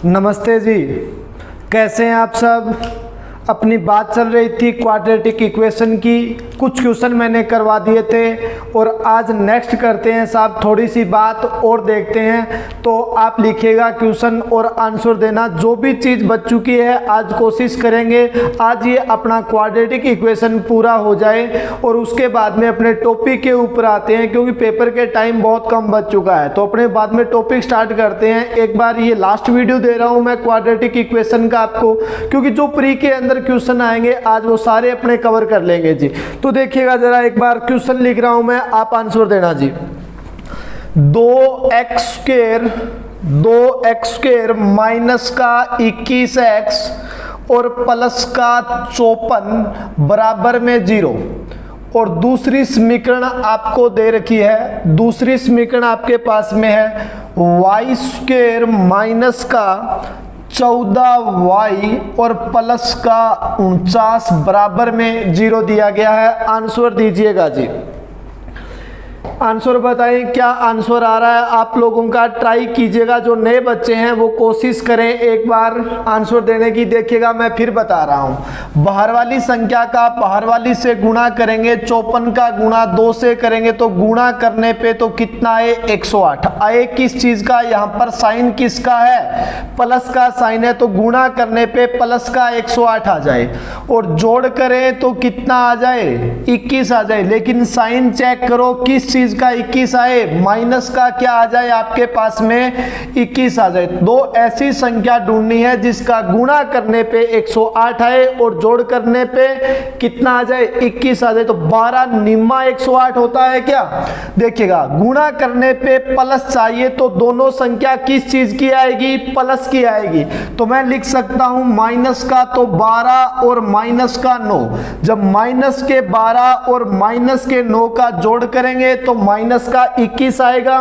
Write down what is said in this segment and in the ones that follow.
नमस्ते जी, कैसे हैं आप सब। अपनी बात चल रही थी क्वाड्रेटिक इक्वेशन की, कुछ क्वेश्चन मैंने करवा दिए थे और आज नेक्स्ट करते हैं साहब, थोड़ी सी बात और देखते हैं। तो आप लिखिएगा क्वेश्चन और आंसर देना, जो भी चीज़ बच चुकी है आज कोशिश करेंगे आज ये अपना क्वाड्रेटिक इक्वेशन पूरा हो जाए और उसके बाद में अपने टॉपिक के ऊपर आते हैं, क्योंकि पेपर के टाइम बहुत कम बच चुका है। तो अपने बाद में टॉपिक स्टार्ट करते हैं। एक बार ये लास्ट वीडियो दे रहा हूँ मैं क्वाड्रेटिक इक्वेशन का आपको, क्योंकि जो प्री के अंदर क्वेश्चन आएंगे आज वो सारे अपने कवर कर लेंगे जी। तो देखिएगा जरा, एक बार क्वेश्चन लिख रहा हूं मैं, आप आंसर देना जी। 2x² माइनस का 21x और प्लस का 54 बराबर में 0। और दूसरी समीकरण आपको दे रखी है, दूसरी समीकरण आपके पास में है y² माइनस का 14y और प्लस का 49 बराबर में 0 दिया गया है। आंसर दीजिएगा जी। आंसर बताएं क्या आंसर आ रहा है आप लोगों का। ट्राई कीजिएगा, जो नए बच्चे हैं वो कोशिश करें एक बार आंसर देने की। देखिएगा मैं फिर बता रहा हूं, बाहर वाली संख्या का बाहर वाली से गुणा करेंगे, 54 का गुणा 2 से करेंगे तो गुणा करने पे तो कितना आए 108 आए। किस चीज का, यहां पर साइन किसका है, प्लस का साइन है, तो गुणा करने पे प्लस का 108 आ जाए और जोड़ करें तो कितना आ जाए 21 आ जाए। लेकिन साइन चेक करो, किस चीज का 21 आए, माइनस का क्या आ जाए आपके पास में 21 आ जाए। दो ऐसी संख्या ढूंढनी है जिसका गुणा करने पे 108 आए और जोड़ करने पे कितना आ जाए 21 आ जाए। तो 12 निम्मा 108 होता है क्या। देखिएगा गुणा करने पे प्लस चाहिए तो दोनों संख्या किस चीज की आएगी, प्लस की आएगी। तो मैं लिख सकता हूं माइनस का तो 12 और माइनस का 9। जब माइनस के 12 और माइनस के 9 का जोड़ करेंगे तो माइनस का 21 आएगा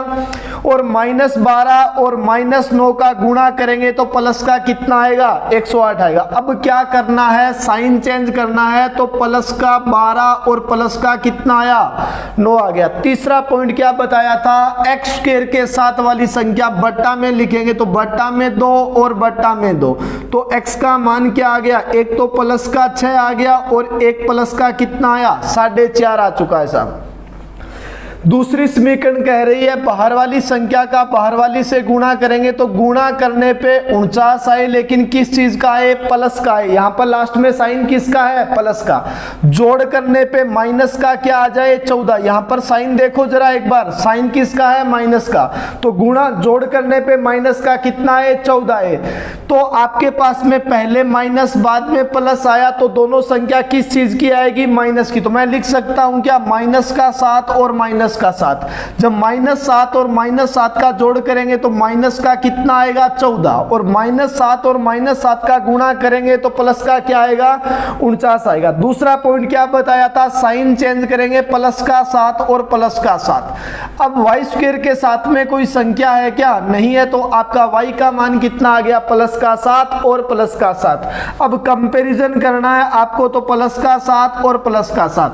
और माइनस 12 और माइनस 9 का गुणा करेंगे तो प्लस का कितना आएगा 108 आएगा। अब क्या करना है, साइन चेंज करना है, तो प्लस का 12 और प्लस का कितना आया 9 आ गया। तीसरा पॉइंट क्या बताया था, x² के साथ वाली संख्या बट्टा में लिखेंगे तो बट्टा में 2 और बट्टा में 2, तो x का मान क्या आ गया, एक तो प्लस का 6 आ गया और एक प्लस का कितना आया 4.5 आ चुका है साहब। दूसरी समीकरण कह रही है बाहर वाली संख्या का बाहर वाली से गुणा करेंगे तो गुणा करने पे 49 आए, लेकिन किस चीज का है, प्लस का है। यहां पर लास्ट में साइन किसका है, प्लस का। जोड़ करने पे माइनस का क्या आ जाए 14। यहां पर साइन देखो जरा एक बार, साइन किसका है, माइनस का। तो गुणा जोड़ करने पे माइनस का कितना है 14 है। तो आपके पास में पहले माइनस बाद में प्लस आया तो दोनों संख्या किस चीज की आएगी, माइनस की। तो मैं लिख सकता हूं क्या, माइनस का 7 और माइनस का 7। जब -7 और -7 का जोड़ करेंगे तो माइनस का कितना आएगा 14 और -7 और -7 का गुणा करेंगे तो प्लस का क्या आएगा 49 आएगा। दूसरा पॉइंट क्या बताया था, साइन चेंज करेंगे, प्लस का 7 और प्लस का 7। अब y² के साथ में कोई संख्या है क्या, नहीं है, तो आपका y का मान कितना आ गया, प्लस का 7 और प्लस का 7। अब कंपैरिजन करना है आपको तो प्लस का 7 और प्लस का 7।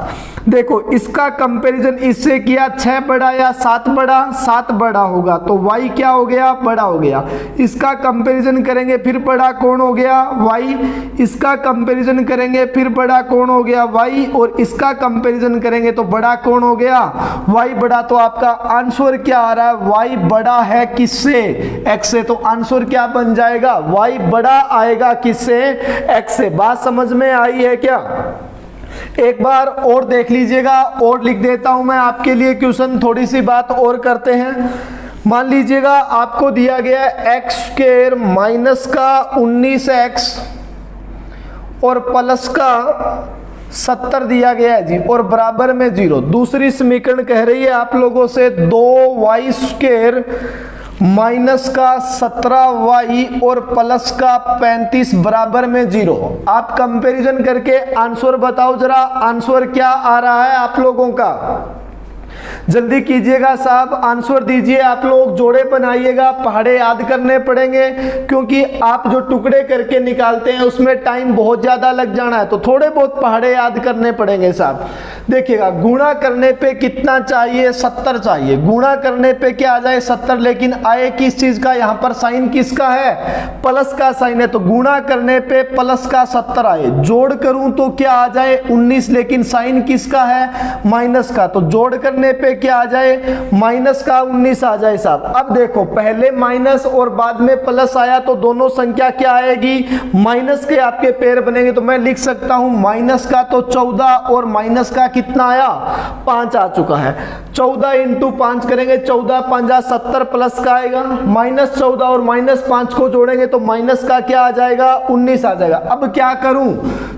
देखो इसका कंपैरिजन इससे किया, 6 बड़ा या 7 बड़ा, 7 बड़ा होगा तो y क्या हो गया, बड़ा हो गया। इसका कंपैरिजन करेंगे फिर बड़ा कौन हो गया y, इसका कंपैरिजन करेंगे फिर बड़ा कौन हो गया y, और इसका कंपैरिजन करेंगे तो बड़ा कौन हो गया y बड़ा। तो आपका आंसर क्या आ रहा है, y बड़ा है किससे, x से। तो आंसर क्या बन जाएगा, y बड़ा आएगा किससे, x से। बात समझ में आई है क्या। एक बार और देख लीजिएगा, और लिख देता हूं मैं आपके लिए क्वेश्चन, थोड़ी सी बात और करते हैं। मान लीजिएगा आपको दिया गया x² माइनस का 19x और प्लस का 70 दिया गया है जी और बराबर में 0। दूसरी समीकरण कह रही है आप लोगों से 2y² माइनस का 17y और प्लस का 35 बराबर में 0। आप कंपैरिजन करके आंसर बताओ जरा, आंसर क्या आ रहा है आप लोगों का। जल्दी कीजिएगा साहब, आंसर दीजिए। आप लोग जोड़े बनाइएगा, पहाड़े याद करने पड़ेंगे क्योंकि आप जो टुकड़े करके निकालते हैं उसमें टाइम बहुत ज़्यादा लग जाना है, तो थोड़े बहुत पहाड़े याद करने पड़ेंगे साहब। देखिएगा, गुणा करने पे कितना चाहिए? 70 चाहिए। गुणा करने पे क्या आ जाए? 70। लेकिन आए किस चीज़ का? यहाँ पर साइन किसका है? प्लस का साइन है, तो गुणा करने पे प्लस का 70 आए। जोड़ करूँ तो क्या आ जाए? 19। लेकिन साइन किसका है? माइनस का, तो जोड़ करने पे क्या आ जाए? माइनस का 19 आ जाए साहब। अब देखो, पहले माइनस और बाद में प्लस आया तो दोनों संख्या क्या आएगी? माइनस के आपके पैर बनेंगे, तो मैं लिख सकता हूं माइनस का तो 14 और माइनस का कितना आया? 5 आ चुका है। 14 इंटू 5 करेंगे, 14 5 70 प्लस का आएगा। माइनस 14 और माइनस 5 को जोड़ेंगे तो माइनस का क्या आ जाएगा? 19 आ जाएगा। अब क्या करूं?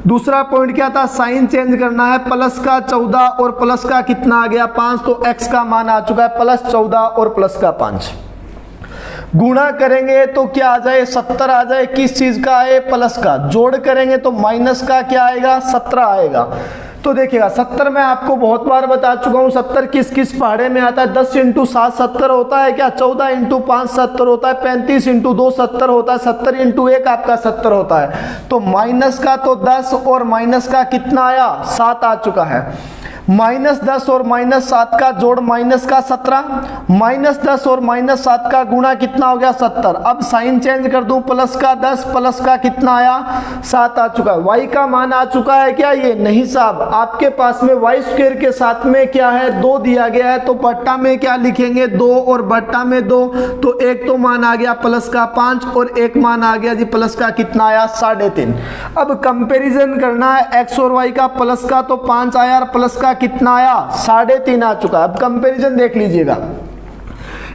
दूसरा पॉइंट क्या था? साइन चेंज करना है। प्लस का 14 और प्लस का कितना आ गया? 5, तो x का मान आ चुका है प्लस 14 और प्लस का 5। गुणा करेंगे तो क्या आ जाए? 70 आ जाए। किस चीज का है? प्लस का। जोड़ करेंगे तो माइनस का क्या आएगा? 17 आएगा। तो देखिएगा, 70 मैं आपको बहुत बार बता चुका हूं, 70 किस किस पहाड़े में आता है? 10 इंटू 7 70 होता है क्या? 14 इंटू 5 70 होता है, 35 इंटू 2 70 होता है, 70 इंटू 1 आपका 70 होता है। तो माइनस का तो 10 और माइनस का कितना आया? 7 आ चुका है। माइनस 10 और माइनस 7 का जोड़ माइनस का 17, माइनस 10 और माइनस 7 का गुणा कितना हो गया? 70। अब साइन चेंज कर दूं, प्लस का 10 प्लस का कितना आया? 7 आ चुका है। y का मान आ चुका है क्या? ये नहीं साहब, आपके पास में y स्क्वायर के साथ में क्या है? 2 दिया गया है, तो बट्टा में क्या लिखेंगे? 2 और बट्टा में 2, तो एक तो मान आ गया प्लस का 5 और एक मान आ गया जी प्लस का कितना आया? 3.5। अब कंपेरिजन करना है x और y का। प्लस का तो 5 आया और प्लस का कितना आया? 3.5 आ चुका है। अब कंपैरिजन देख लीजिएगा,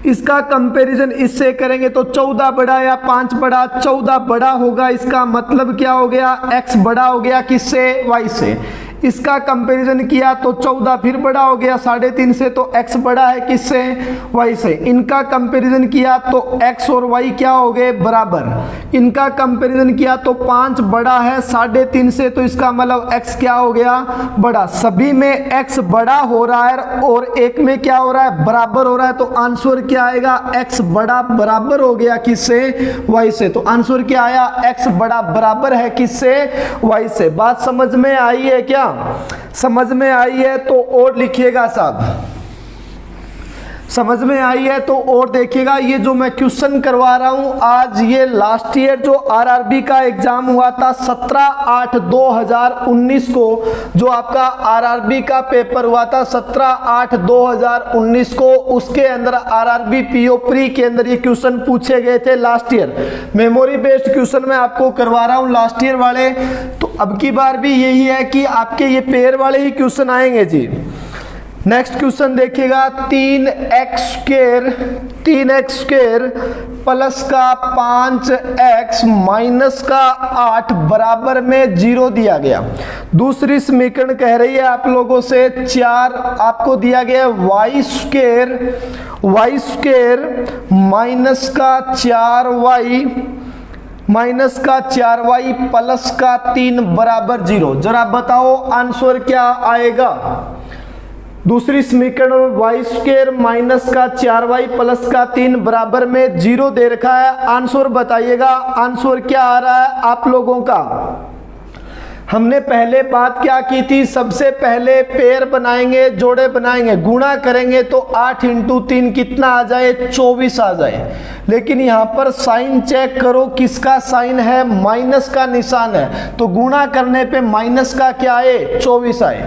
इसका कंपैरिजन इससे करेंगे तो 14 बड़ा या 5 बड़ा? 14 बड़ा होगा। इसका मतलब क्या हो गया? x बड़ा हो गया किससे? y से। इसका कंपैरिजन किया तो 14 फिर बड़ा हो गया 3.5 से, तो x बड़ा है किससे? y से। इनका कंपैरिजन किया तो x और y क्या हो गए? बराबर। इनका कंपैरिजन किया तो 5 बड़ा है 3.5 से, तो इसका मतलब x क्या हो गया? बड़ा। सभी में x बड़ा हो रहा है और एक में क्या हो रहा है? बराबर हो रहा है, तो आंसर क्या आएगा? x बड़ा बराबर हो गया किससे? y से। तो आंसर क्या आया? x बड़ा बराबर है किससे? y से। बात समझ में आई है क्या? समझ में आई है तो और लिखिएगा साहब। समझ में आई है तो और देखिएगा, ये जो मैं क्वेश्चन करवा रहा हूं आज, ये लास्ट ईयर जो आरआरबी का एग्जाम हुआ था 17/8/2019 को, जो आपका आरआरबी का पेपर हुआ था 17/8/2019 को, उसके अंदर आरआरबी पीओ प्री के अंदर ये क्वेश्चन पूछे गए थे last year. Memory based question मैं आपको करवा रहा हूं लास्ट ईयर वाले। तो अब की बार भी यही है कि आपके ये पेयर वाले ही क्वेश्चन आएंगे जी। नेक्स्ट क्वेश्चन देखिएगा, 3x स्क्वायर प्लस का 5x माइनस का 8 बराबर में 0 दिया गया। दूसरी समीकरण कह रही है आप लोगों से 4 आपको दिया गया है y स्क्वायर माइनस का 4y प्लस का 3 बराबर 0। जरा बताओ आंसर क्या आएगा? दूसरी समीकरण में y स्क्वायर माइनस का 4y प्लस का 3 बराबर में 0 दे रखा है। आंसर बताइएगा, आंसर क्या आ रहा है आप लोगों का? हमने पहले बात क्या की थी? सबसे पहले पेयर बनाएंगे, जोड़े बनाएंगे, गुणा करेंगे तो 8 इंटू 3 कितना आ जाए? 24 आ जाए। लेकिन यहाँ पर साइन चेक करो, किसका साइन है? माइनस का निशान है, तो गुणा करने पे माइनस का क्या आए? 24 आए।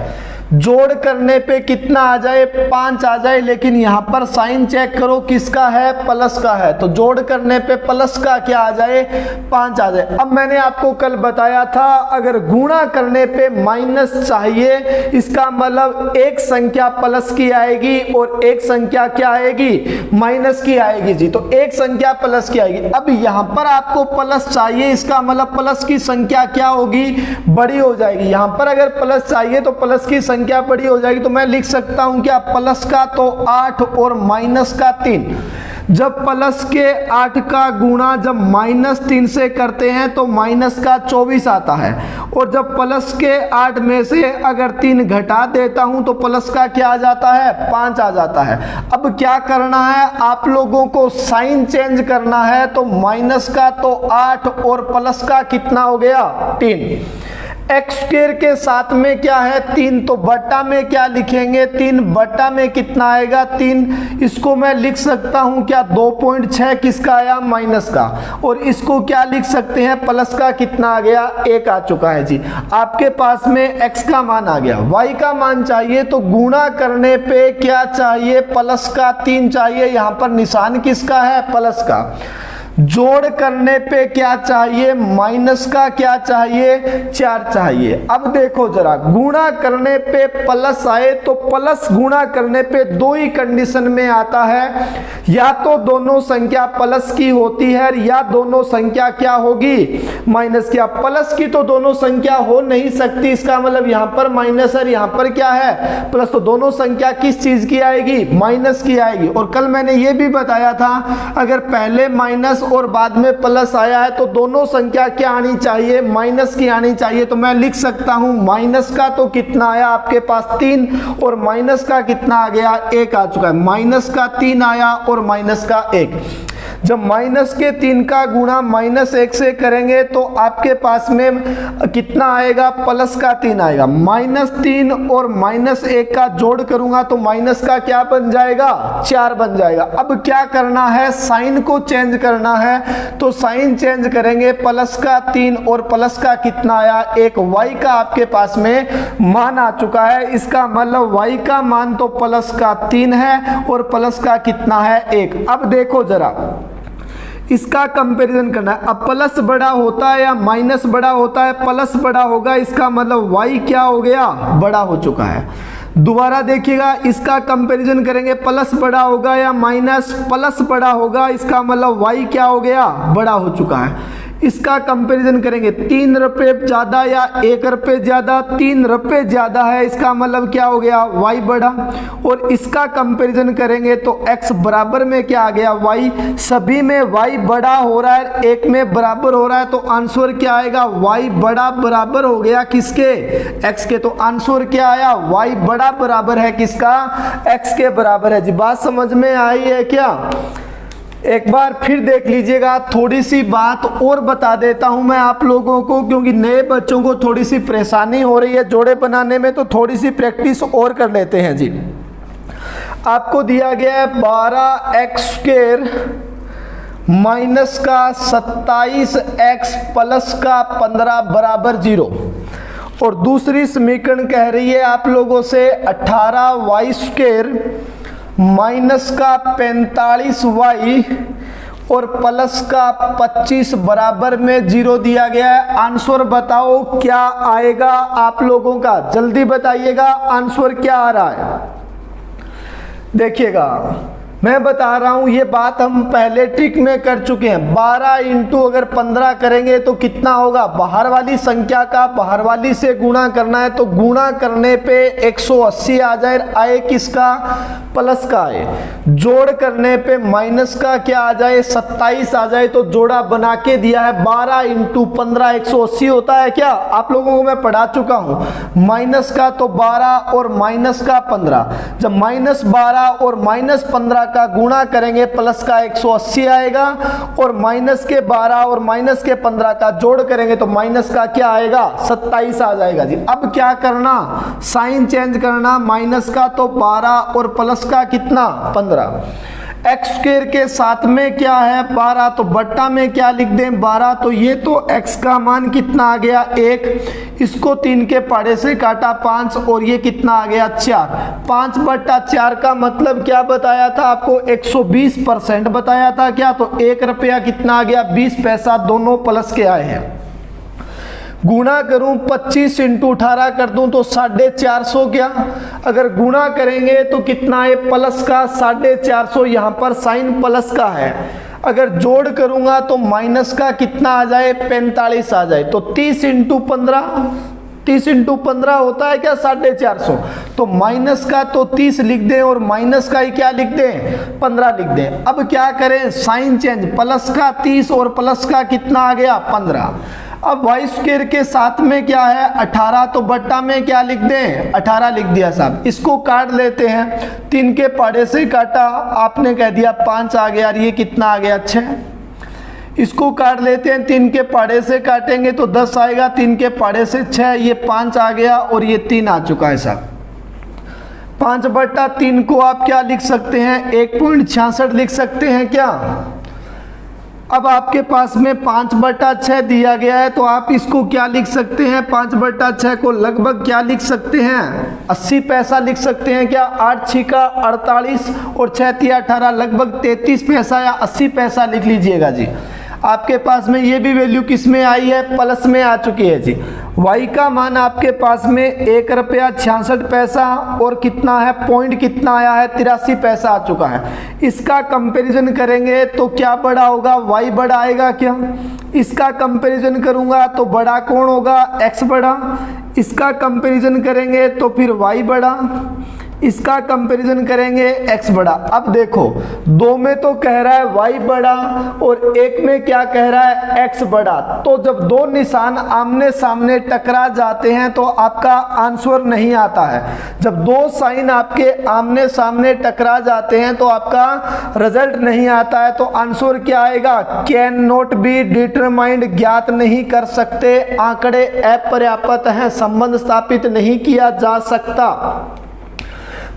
जोड़ करने पे कितना आ जाए? 5 आ जाए। लेकिन यहाँ पर साइन चेक करो, किसका है? प्लस का है, तो जोड़ करने पे प्लस का क्या आ जाए? 5 आ जाए। अब मैंने आपको कल बताया था, अगर गुणा करने पे माइनस चाहिए, इसका मतलब एक संख्या प्लस की आएगी और एक संख्या क्या आएगी? माइनस की आएगी जी। तो एक संख्या प्लस की आएगी। अब यहाँ पर आपको प्लस चाहिए, इसका मतलब प्लस की संख्या क्या होगी? बड़ी हो जाएगी। यहाँ पर अगर प्लस चाहिए तो प्लस की संख्या बड़ी हो जाएगी, तो मैं लिख सकता हूं क्या? प्लस का तो 8 और माइनस का 3। जब प्लस के 8 का गुणा जब -3 से करते हैं तो माइनस का 24 आता है, और जब प्लस के 8 में से अगर 3 घटा देता हूं तो प्लस का क्या आ जाता है, 5 आ जाता है। अब क्या करना है, आप लोगों को साइन चेंज करना है, तो माइनस का तो 8 और प्लस का कितना हो गया, 3। एक्स स्क्वायर के साथ में क्या है, 3, तो बट्टा में क्या लिखेंगे, 3 बट्टा में कितना आएगा, 3। इसको मैं लिख सकता हूं क्या, 2.6 किसका आया, माइनस का, और इसको क्या लिख सकते हैं, प्लस का कितना आ गया, 1 आ चुका है जी। आपके पास में x का मान आ गया, y का मान चाहिए तो गुणा करने पे क्या चाहिए, प्लस का 3 चाहिए, यहां पर निशान किसका है, प्लस का। जोड़ करने पे क्या चाहिए, माइनस का क्या चाहिए, 4 चाहिए। अब देखो जरा, गुणा करने पे प्लस आए तो प्लस गुणा करने पे 2 ही कंडीशन में आता है, या तो दोनों संख्या प्लस की होती है या दोनों संख्या क्या होगी, माइनस की। अब प्लस की तो दोनों संख्या हो नहीं सकती, इसका मतलब यहां पर माइनस है, यहां पर क्या है, प्लस, तो दोनों संख्या किस चीज की आएगी, माइनस की आएगी। और कल मैंने ये भी बताया था, अगर पहले माइनस और बाद में प्लस आया है तो दोनों संख्या क्या आनी चाहिए, माइनस की आनी चाहिए। तो मैं लिख सकता हूं माइनस का तो कितना आया आपके पास, 3, और माइनस का कितना आ गया, 1 आ चुका है। माइनस का 3 आया और माइनस का 1। जब माइनस के 3 का गुणा -1 से करेंगे तो आपके पास में कितना आएगा, प्लस का 3 आएगा। -3 और -1 का जोड़ करूंगा तो माइनस का क्या बन जाएगा, 4 बन जाएगा। अब क्या करना है, साइन को चेंज करना है, तो साइन चेंज करेंगे, प्लस का 3 और प्लस का कितना आया, 1। y का आपके पास में मान आ चुका है, इसका मतलब y का मान तो प्लस का 3 है और प्लस का कितना है, 1। अब देखो जरा, इसका कंपैरिजन करना है। अब प्लस बड़ा होता है या माइनस बड़ा होता है, प्लस बड़ा होगा, इसका मतलब y क्या हो गया, बड़ा हो चुका है। दोबारा देखिएगा, इसका कंपैरिजन करेंगे, प्लस बड़ा होगा या माइनस, प्लस बड़ा होगा, इसका मतलब y क्या हो गया, बड़ा हो चुका है। इसका कंपैरिजन करेंगे, 3 रुपये ज्यादा या 1 रुपये ज्यादा, 3 रुपये ज्यादा है, इसका मतलब क्या हो गया, y बढ़ा। और इसका कंपैरिजन करेंगे तो x बराबर में क्या आ गया, y। सभी में y बड़ा हो रहा है, एक में बराबर हो रहा है, तो आंसर क्या आएगा, y बड़ा बराबर हो गया किसके, x के। तो आंसर क्या आया, y बड़ा बराबर है किसका, x के बराबर है जी। बात समझ में आई है क्या, एक बार फिर देख लीजिएगा। थोड़ी सी बात और बता देता हूं मैं आप लोगों को, क्योंकि नए बच्चों को थोड़ी सी परेशानी हो रही है जोड़े बनाने में, तो थोड़ी सी प्रैक्टिस और कर लेते हैं जी। आपको दिया गया है 12x² माइनस का 27x प्लस का 15 बराबर 0, और दूसरी समीकरण कह रही है आप लोगों से 18y² माइनस का 45y और प्लस का 25 बराबर में 0 दिया गया है। आंसर बताओ क्या आएगा आप लोगों का, जल्दी बताइएगा आंसर क्या आ रहा है। देखिएगा, मैं बता रहा हूं, ये बात हम पहले ट्रिक में कर चुके हैं। 12 इंटू अगर 15 करेंगे तो कितना होगा, बाहर वाली संख्या का बाहर वाली से गुणा करना है, तो गुणा करने पे 180 आ जाए, आए किसका, प्लस का आए। जोड़ करने पे माइनस का क्या आ जाए, 27 आ जाए। तो जोड़ा बना के दिया है, 12 इंटू 15 180 होता है क्या, आप लोगों को मैं पढ़ा चुका हूं। माइनस का तो 12 और माइनस का 15, जब -12 और -15 का गुणा करेंगे प्लस का 180 आएगा, और माइनस के 12 और माइनस के 15 का जोड़ करेंगे तो माइनस का क्या आएगा, 27 आ जाएगा जी। अब क्या करना, साइन चेंज करना, माइनस का तो 12 और प्लस का कितना, 15। x² के साथ में क्या है 12, तो बट्टा में क्या लिख दें 12, तो ये तो x का मान कितना आ गया 1, इसको 3 के पाड़े से काटा 5, और ये कितना आ गया 4। 5/4 का मतलब क्या बताया था आपको, 120% बताया था क्या, तो 1 रुपया कितना आ गया, 20 पैसा, दोनों प्लस के आए हैं। गुणा करूं 25 इंटू 18 कर दूं तो 450 क्या, अगर गुणा करेंगे तो कितना है, प्लस का 450, यहां पर साइन प्लस का है। अगर जोड़ करूंगा तो माइनस का कितना आ जाए, 45 आ जाए। तो 30 इंटू 15 30 इंटू 15 होता है क्या 450। तो माइनस का तो 30 लिख दें और माइनस का ही क्या लिख दें 15 लिख दें। अब क्या करें साइन चेंज, प्लस का 30 और प्लस का कितना आ गया 15। अब वाई स्क्वायर के साथ में क्या है 18, तो बट्टा में क्या लिख दें 18 लिख दिया साहब। इसको काट लेते हैं, 3 के पहाड़े से काटा, आपने कह दिया 5 आ गया, ये कितना आ गया 6। इसको काट लेते हैं, 3 के पहाड़े से काटेंगे तो 10 आएगा, 3 के पहाड़े से 6, ये 5 आ गया और ये 3 आ चुका है साहब। 5/3 को आप क्या लिख सकते हैं 1.66 लिख सकते हैं क्या। अब आपके पास में 5/6 दिया गया है तो आप इसको क्या लिख सकते हैं 5/6 को लगभग क्या लिख सकते हैं 80 पैसा लिख सकते हैं क्या। 8 छिका 48 और 6 तिया 18, लगभग 33 पैसा या 80 पैसा लिख लीजिएगा जी। आपके पास में ये भी वैल्यू किस में आई है प्लस में आ चुकी है जी। y का मान आपके पास में 1 रुपया 66 पैसा और कितना है पॉइंट कितना आया है 83 पैसा आ चुका है। इसका कंपैरिजन करेंगे तो क्या बड़ा होगा y बड़ा आएगा क्या। इसका कंपैरिजन करूंगा तो बड़ा कौन होगा x बड़ा। इसका कंपैरिजन करेंगे तो फिर y बड़ा। इसका कंपैरिजन करेंगे x बड़ा। अब देखो दो में तो कह रहा है y बड़ा और एक में क्या कह रहा है x बड़ा। तो जब दो निशान आमने सामने टकरा जाते हैं तो आपका आंसर नहीं आता है। जब दो साइन आपके आमने सामने टकरा जाते हैं तो आपका रिजल्ट नहीं आता है। तो आंसर क्या आएगा कैन नॉट बी डिटरमाइंड, ज्ञात नहीं कर सकते, आंकड़े अपर्याप्त हैं, संबंध स्थापित नहीं किया जा सकता।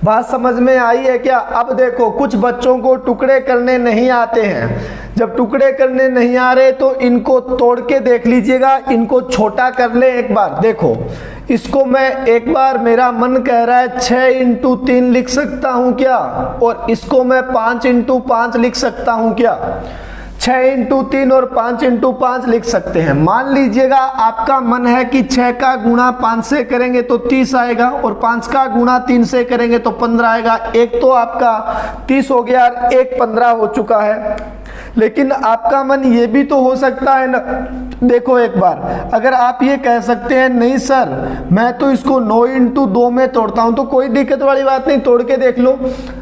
बात समझ में आई है क्या। अब देखो कुछ बच्चों को टुकड़े करने नहीं आते हैं। जब टुकड़े करने नहीं आ रहे तो इनको तोड़ के देख लीजिएगा, इनको छोटा कर ले एक बार। देखो इसको मैं एक बार मेरा मन कह रहा है 6 इंटू 3 लिख सकता हूं क्या, और इसको मैं 5 इंटू 5 लिख सकता हूं क्या। 6 इंटू 3 और 5 इंटू 5 लिख सकते हैं। मान लीजिएगा आपका मन है कि 6 का गुणा 5 से करेंगे तो 30 आएगा और 5 का गुणा 3 से करेंगे तो 15 आएगा। एक तो आपका 30 हो गया और एक 15 हो चुका है। लेकिन आपका मन ये भी तो हो सकता है ना, देखो एक बार अगर आप ये कह सकते हैं नहीं सर मैं तो इसको 9 इंटू 2 में तोड़ता हूं, तो कोई दिक्कत वाली बात नहीं, तोड़ के देख लो।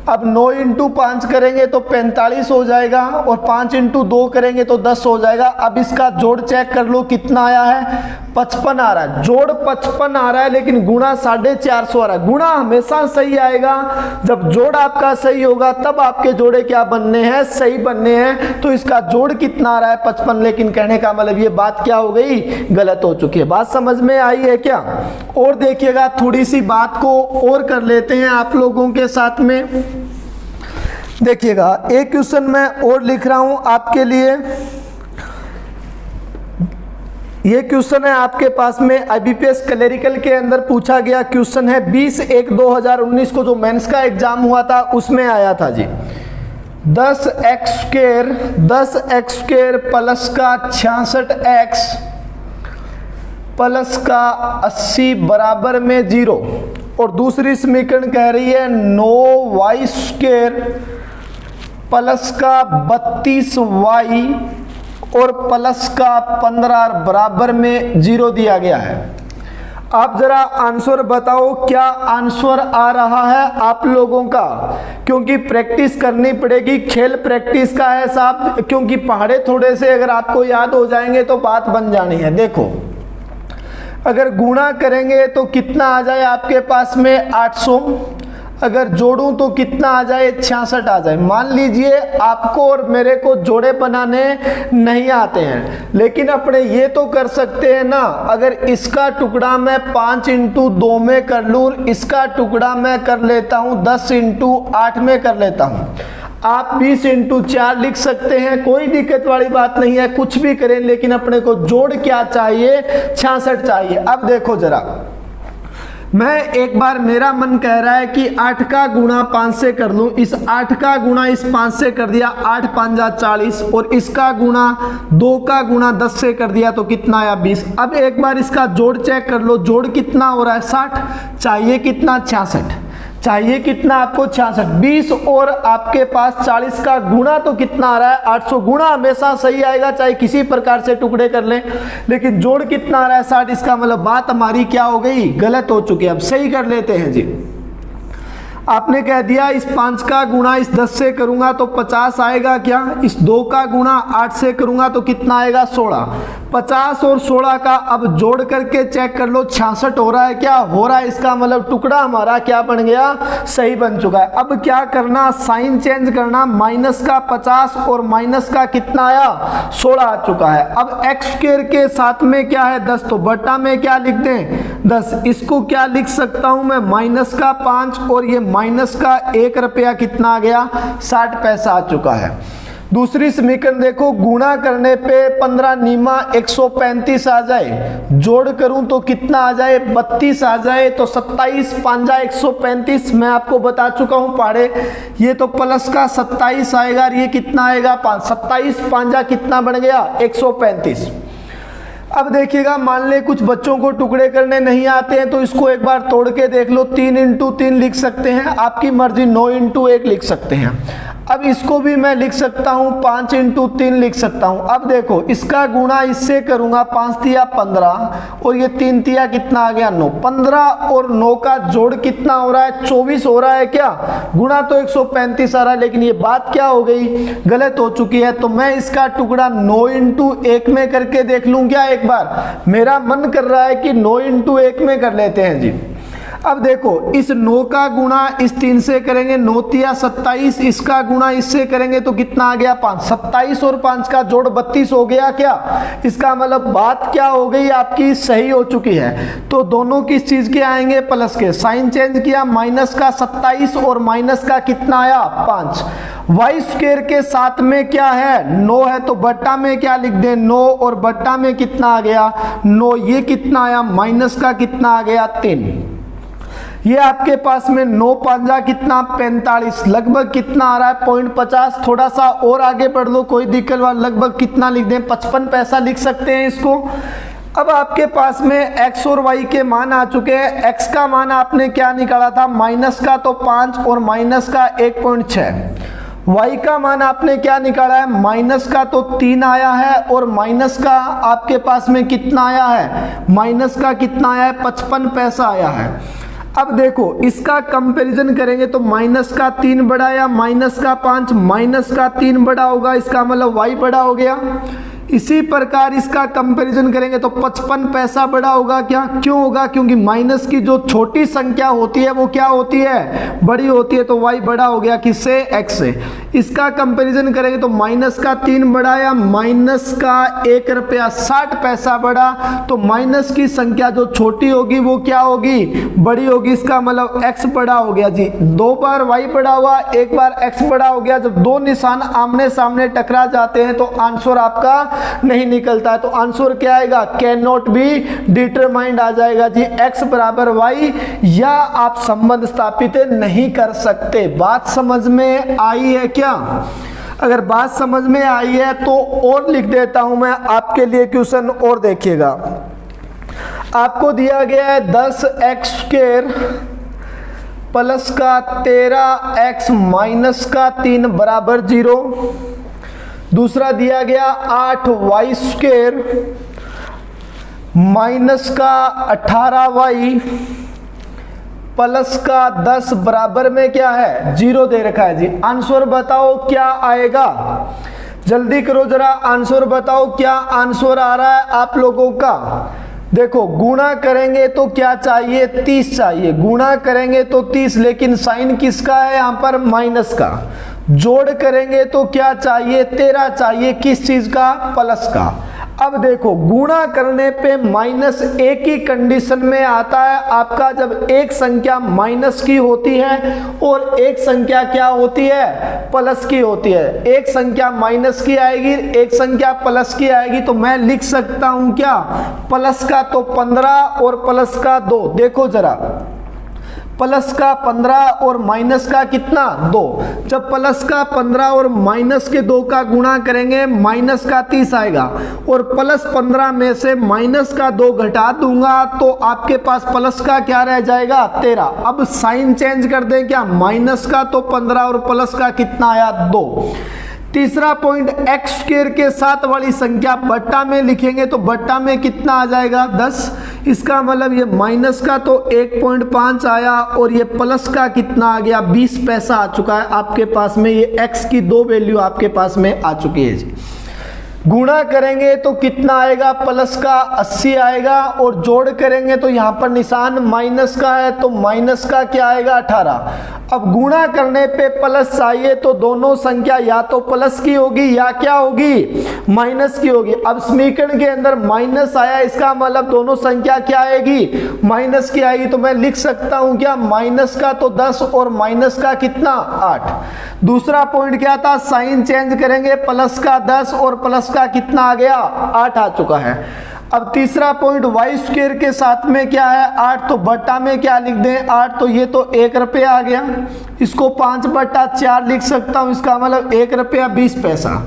अब 9 इंटू 5 करेंगे तो 45 हो जाएगा और 5 इंटू 2 करेंगे तो 10 हो जाएगा। अब इसका जोड़ चेक कर लो कितना आया है 55 आ रहा है। जोड़ 55 आ रहा है लेकिन गुणा 450 आ रहा है। गुणा हमेशा सही आएगा, जब जोड़ आपका सही होगा तब आपके जोड़े क्या बनने हैं सही बनने हैं। तो इसका जोड़ कितना आ रहा है 55, लेकिन कहने का मतलब ये बात क्या हो गई गलत हो चुकी है। बात समझ में आई है क्या। और देखिएगा थोड़ी सी बात को और कर लेते हैं आप लोगों के साथ में। देखिएगा एक क्वेश्चन मैं और लिख रहा हूं आपके लिए। ये क्वेश्चन है आपके पास में IBPS क्लरिकल के अंदर पूछा गया क्वेश्चन है 20/1/2019 को जो मेंस का एग्जाम हुआ था उसमें आया था जी। 10x स्क्वायर प्लस का 66x प्लस का 80 बराबर में 0। और दूसरी समीकरण कह रही है 9y स्क्वायर प्लस का 32y और प्लस का 15 बराबर में 0 दिया गया है। आप जरा आंसर बताओ क्या आंसर आ रहा है आप लोगों का, क्योंकि प्रैक्टिस करनी पड़ेगी। खेल प्रैक्टिस का है साहब, क्योंकि पहाड़े थोड़े से अगर आपको याद हो जाएंगे तो बात बन जानी है। देखो अगर गुणा करेंगे तो कितना आ जाए आपके पास में 800, अगर जोड़ूं तो कितना आ जाए 66 आ जाए। मान लीजिए आपको और मेरे को जोड़े बनाने नहीं आते हैं, लेकिन अपने ये तो कर सकते हैं ना, अगर इसका टुकड़ा मैं 5 इंटू 2 में कर लूँ, इसका टुकड़ा मैं कर लेता हूँ 10 इंटू 8 में कर लेता हूँ। आप 20 इंटू 4 लिख सकते हैं, कोई दिक्कत वाली बात नहीं है, कुछ भी करें, लेकिन अपने को जोड़ क्या चाहिए 66 चाहिए। अब देखो जरा मैं एक बार मेरा मन कह रहा है कि 8 का गुणा 5 से कर लूं, इस 8 का गुणा इस 5 से कर दिया 8 5 जा 40 और इसका गुणा 2 का गुणा 10 से कर दिया तो कितना आया 20। अब एक बार इसका जोड़ चेक कर लो, जोड़ कितना हो रहा है 60, चाहिए कितना 66। चाहिए कितना आपको 66, 20 और आपके पास 40 का गुणा तो कितना आ रहा है 800। गुणा हमेशा सही आएगा चाहे किसी प्रकार से टुकड़े कर लें, लेकिन जोड़ कितना आ रहा है 60। इसका मतलब बात हमारी क्या हो गई, गलत हो चुकी है। अब सही कर लेते हैं जी। आपने कह दिया इस 5 का गुणा इस 10 से करूंगा तो 50 आएगा क्या, इस 2 का गुणा 8 से करूंगा तो कितना आएगा 16। 50 और 16 का अब जोड़ करके चेक कर लो 66 हो रहा है क्या, हो रहा है। इसका मतलब टुकड़ा हमारा क्या बन गया, सही बन चुका है। अब क्या करना, साइन चेंज करना, माइनस का 50 और माइनस का कितना आया 16 आ चुका है। अब एक्स स्क्वायर के साथ में क्या है 10, तो बटा में क्या लिख दें 10। इसको क्या लिख सकता हूं मैं, माइनस का 5 और ये माइनस का 1 रुपया कितना आ गया 60 पैसा आ चुका है। दूसरी समीकरण देखो, गुणा करने पे 15 नीमा 135 आ जाए, जोड़ करूं तो कितना आ जाए 32 आ जाए, तो 27 पांजा 135 मैं आपको बता चुका हूं पढ़े। ये तो प्लस का 27 आएगा और ये कितना आएगा 5, 27 पांजा कितना बन गया 135। अब देखिएगा, मान ले कुछ बच्चों को टुकड़े करने नहीं आते हैं तो इसको एक बार तोड़ के देख लो। 3 × 3 लिख सकते हैं, आपकी मर्जी। 9 × 1 लिख सकते हैं। अब इसको भी मैं लिख सकता हूं 5 × 3 लिख सकता हूं। अब देखो इसका गुणा इससे करूंगा, 5 तिया 15 और ये 3 तिया कितना आ गया 9। 15 और 9 का जोड़ कितना हो रहा है 24 हो रहा है क्या, गुणा तो 135 आ रहा है, लेकिन ये बात क्या हो गई, गलत हो चुकी है। तो मैं इसका टुकड़ा 9 × 1 में करके देख लूं क्या, एक बार मेरा मन कर रहा है कि 9 × 1 में कर लेते हैं जी। अब देखो इस 9 का गुणा इस 3 से करेंगे, 9 तिया 27, इसका गुणा इससे करेंगे तो कितना आ गया 5। 27 और 5 का जोड़ 32 हो गया क्या, इसका मतलब बात क्या हो गई आपकी, सही हो चुकी है। तो दोनों किस चीज के आएंगे, प्लस के। साइन चेंज किया, माइनस का 27 और माइनस का कितना आया 5। वाई स्क्वायर के साथ में क्या है 9 है, तो बट्टा में क्या लिख दें 9 और बट्टा में कितना आ गया 9। ये कितना आया, माइनस का कितना आ गया 3। ये आपके पास में 9 पांजा कितना 45, लगभग कितना आ रहा है 0.50। थोड़ा सा और आगे बढ़ लो, कोई दिक्कत वाला, लगभग कितना लिख दें 55 पैसा लिख सकते हैं इसको। अब आपके पास में x और y के मान आ चुके हैं। x का मान आपने क्या निकाला था, माइनस का तो 5 और माइनस का 1.6। y का मान आपने क्या निकाला है, माइनस का तो 3 आया है और माइनस का आपके पास में कितना आया है, माइनस का कितना आया है 55 पैसा आया है। अब देखो इसका कंपैरिजन करेंगे तो माइनस का 3 बड़ा या माइनस का 5, माइनस का 3 बड़ा होगा, इसका मतलब y बड़ा हो गया। इसी प्रकार इसका कंपैरिजन करेंगे तो 55 पैसा बड़ा होगा क्या, क्यों होगा, क्योंकि माइनस की जो छोटी संख्या होती है वो क्या होती है, बड़ी होती है। तो y बड़ा हो गया किससे, x से। इसका कंपैरिजन करेंगे तो माइनस का 3 बड़ा या माइनस का 1 रुपया 60 पैसा बड़ा, तो माइनस की संख्या जो छोटी होगी वो क्या होगी, बड़ी होगी। इसका मतलब x बड़ा हो गया जी। 2 बार y बड़ा हुआ, 1 बार x बड़ा हो गया। जब दो निशान आमने सामने टकरा जाते हैं तो आंसर आपका नहीं निकलता है। तो आंसर क्या आएगा, कैन नॉट बी डिटरमाइंड आ जाएगा जी, x बराबर y, या आप संबंध स्थापित नहीं कर सकते। बात समझ में आई है क्या? अगर बात समझ में आई है तो और लिख देता हूं मैं आपके लिए क्वेश्चन, और देखिएगा। आपको दिया गया है 10x² प्लस का 13x माइनस का 3 बराबर 0। दूसरा दिया गया 8y² माइनस का 18y प्लस का 10 बराबर में क्या है 0 दे रखा है जी। आंसर बताओ क्या आएगा, जल्दी करो जरा, आंसर बताओ क्या आंसर आ रहा है आप लोगों का। देखो गुणा करेंगे तो क्या चाहिए 30 चाहिए, गुणा करेंगे तो 30, लेकिन साइन किसका है यहाँ पर, माइनस का। जोड़ करेंगे तो क्या चाहिए 13 चाहिए, किस चीज का, प्लस का। अब देखो गुणा करने पे माइनस एक ही कंडीशन में आता है आपका, जब एक संख्या माइनस की होती है और एक संख्या क्या होती है, प्लस की होती है। एक संख्या माइनस की आएगी, एक संख्या प्लस की आएगी, तो मैं लिख सकता हूं क्या, प्लस का तो 15 और प्लस का 2। देखो जरा प्लस का 15 और माइनस का कितना 2। जब प्लस का 15 और माइनस के 2 का गुणा करेंगे माइनस का 30 आएगा और प्लस 15 में से माइनस का 2 घटा दूंगा तो आपके पास प्लस का क्या रह जाएगा 13। अब साइन चेंज कर दें क्या, माइनस का तो 15 और प्लस का कितना आया 2। तीसरा पॉइंट एक्स स्क्वायर के साथ वाली संख्या बट्टा में लिखेंगे तो बट्टा में कितना आ जाएगा 10। इसका मतलब ये माइनस का तो 1.5 आया और ये प्लस का कितना आ गया 20 पैसा आ चुका है आपके पास में। ये एक्स की 2 वैल्यू आपके पास में आ चुकी है जी। गुणा करेंगे तो कितना आएगा प्लस का 80 आएगा और जोड़ करेंगे तो यहाँ पर निशान माइनस का है तो माइनस का क्या आएगा 18। अब गुणा करने पे प्लस चाहिए तो दोनों संख्या या तो प्लस की होगी या क्या होगी माइनस की होगी। अब समीकरण के अंदर माइनस आया, इसका मतलब दोनों संख्या क्या आएगी माइनस की आएगी। तो मैं लिख सकता हूं क्या माइनस का तो 10 और माइनस का कितना 8। दूसरा पॉइंट क्या था, साइन चेंज करेंगे प्लस का 10 और प्लस का कितना आ गया 8 आ चुका है। अब तीसरा पॉइंट वाई स्क्वायर के साथ में क्या है 8 तो बट्टा में क्या लिख दें 8 तो ये तो 1 रुपया आ गया, इसको 5/4 लिख सकता हूं। इसका मतलब 1 रुपया 20 पैसा।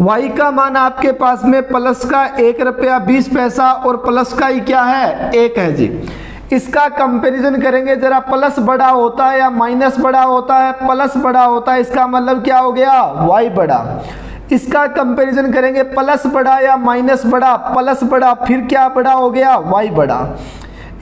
y का मान आपके पास में प्लस का 1 रुपया 20 पैसा और प्लस का ही क्या है 1 है जी। इसका कंपैरिजन करेंगे जरा, प्लस बड़ा होता है या माइनस बड़ा होता है, प्लस बड़ा होता है। इसका मतलब क्या हो गया y बड़ा। इसका कंपैरिजन करेंगे प्लस बड़ा या माइनस बड़ा, प्लस बड़ा, फिर क्या बड़ा हो गया y बड़ा।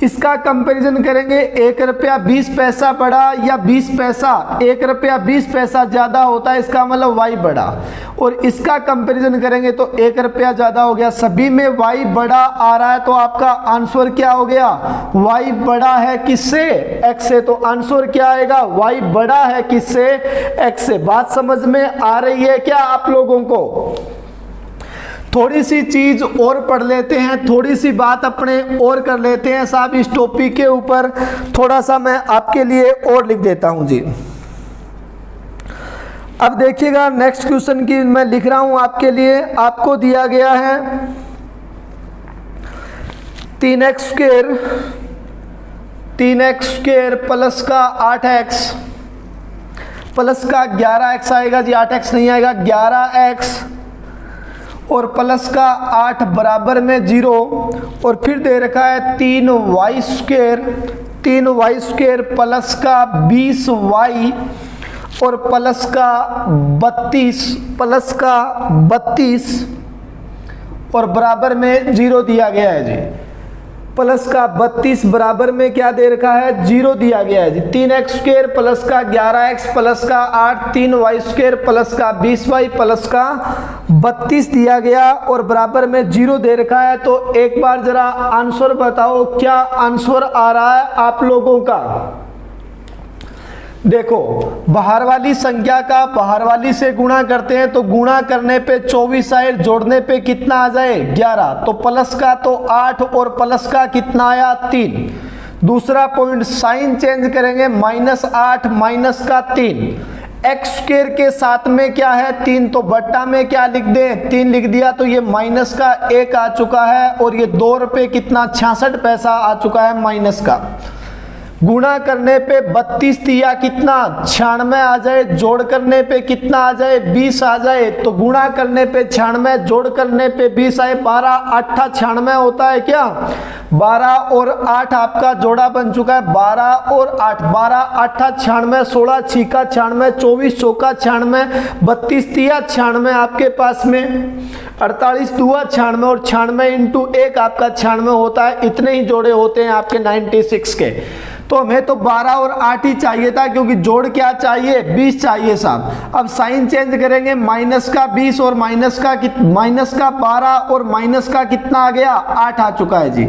इसका कंपैरिजन करेंगे 1 रुपया 20 पैसा बड़ा या 20 पैसा, 1 रुपया 20 पैसा ज्यादा होता है, इसका मतलब y बड़ा। और इसका कंपैरिजन करेंगे तो 1 रुपया ज्यादा हो गया। सभी में y बड़ा आ रहा है तो आपका आंसर क्या हो गया y बड़ा है किससे x से। तो आंसर क्या आएगा y बड़ा है किससे x से। बात समझ में आ रही है क्या आप लोगों को। थोड़ी सी चीज और पढ़ लेते हैं, थोड़ी सी बात अपने और कर लेते हैं साहब। इस टॉपिक के ऊपर थोड़ा सा मैं आपके लिए और लिख देता हूं जी। अब देखिएगा नेक्स्ट क्वेश्चन की मैं लिख रहा हूं आपके लिए। आपको दिया गया है 3x स्क्वायर प्लस का 8x प्लस का 11x आएगा जी, 8x नहीं आएगा 11x और प्लस का 8 बराबर में 0 और फिर दे रखा है 3y स्क्वायर प्लस का 20y और प्लस का 32 और बराबर में 0 दिया गया है जी। प्लस का 32 बराबर में क्या दे रखा है 0 दिया गया है जी। 3x स्क्वायर प्लस का 11x प्लस का 8, 3y स्क्वायर प्लस का 20y प्लस का 32 दिया गया और बराबर में 0 दे रखा है। तो एक बार जरा आंसर बताओ क्या आंसर आ रहा है आप लोगों का। देखो बाहर वाली संख्या का बाहर वाली से गुणा करते हैं तो गुणा करने पे 24 आए, जोड़ने पे कितना आ जाए 11। तो प्लस का तो 8 और प्लस का कितना आया 3। दूसरा पॉइंट साइन चेंज करेंगे -8 माइनस का 3। एक्स स्क्वायर के साथ में क्या है 3 तो बट्टा में क्या लिख दें 3 लिख दिया तो ये माइनस का 1 आ चुका है और ये 2 रुपये कितना 66 पैसा आ चुका है माइनस का। गुणा करने पे 32 दिया कितना 96 आ जाए, जोड़ करने पे कितना आ जाए 20 आ जाए। तो गुणा करने पे 96, जोड़ करने पे 20 आए, 12 8 96 होता है क्या 12 और 8 आपका जोड़ा बन चुका है 12 और 8, 12 8 96, 16 6 96, 24 चौका 96, 32 दिया 96 आपके पास में, 48 दुआ 96 और 96 इंटू 1 आपका 96 होता है। इतने ही जोड़े होते हैं आपके 96 के। तो हमें तो 12 और 8 ही चाहिए था क्योंकि जोड़ क्या चाहिए 20 चाहिए साहब। अब साइन चेंज करेंगे माइनस का 20 और माइनस का 12 और माइनस का कितना आ गया 8 आ चुका है जी।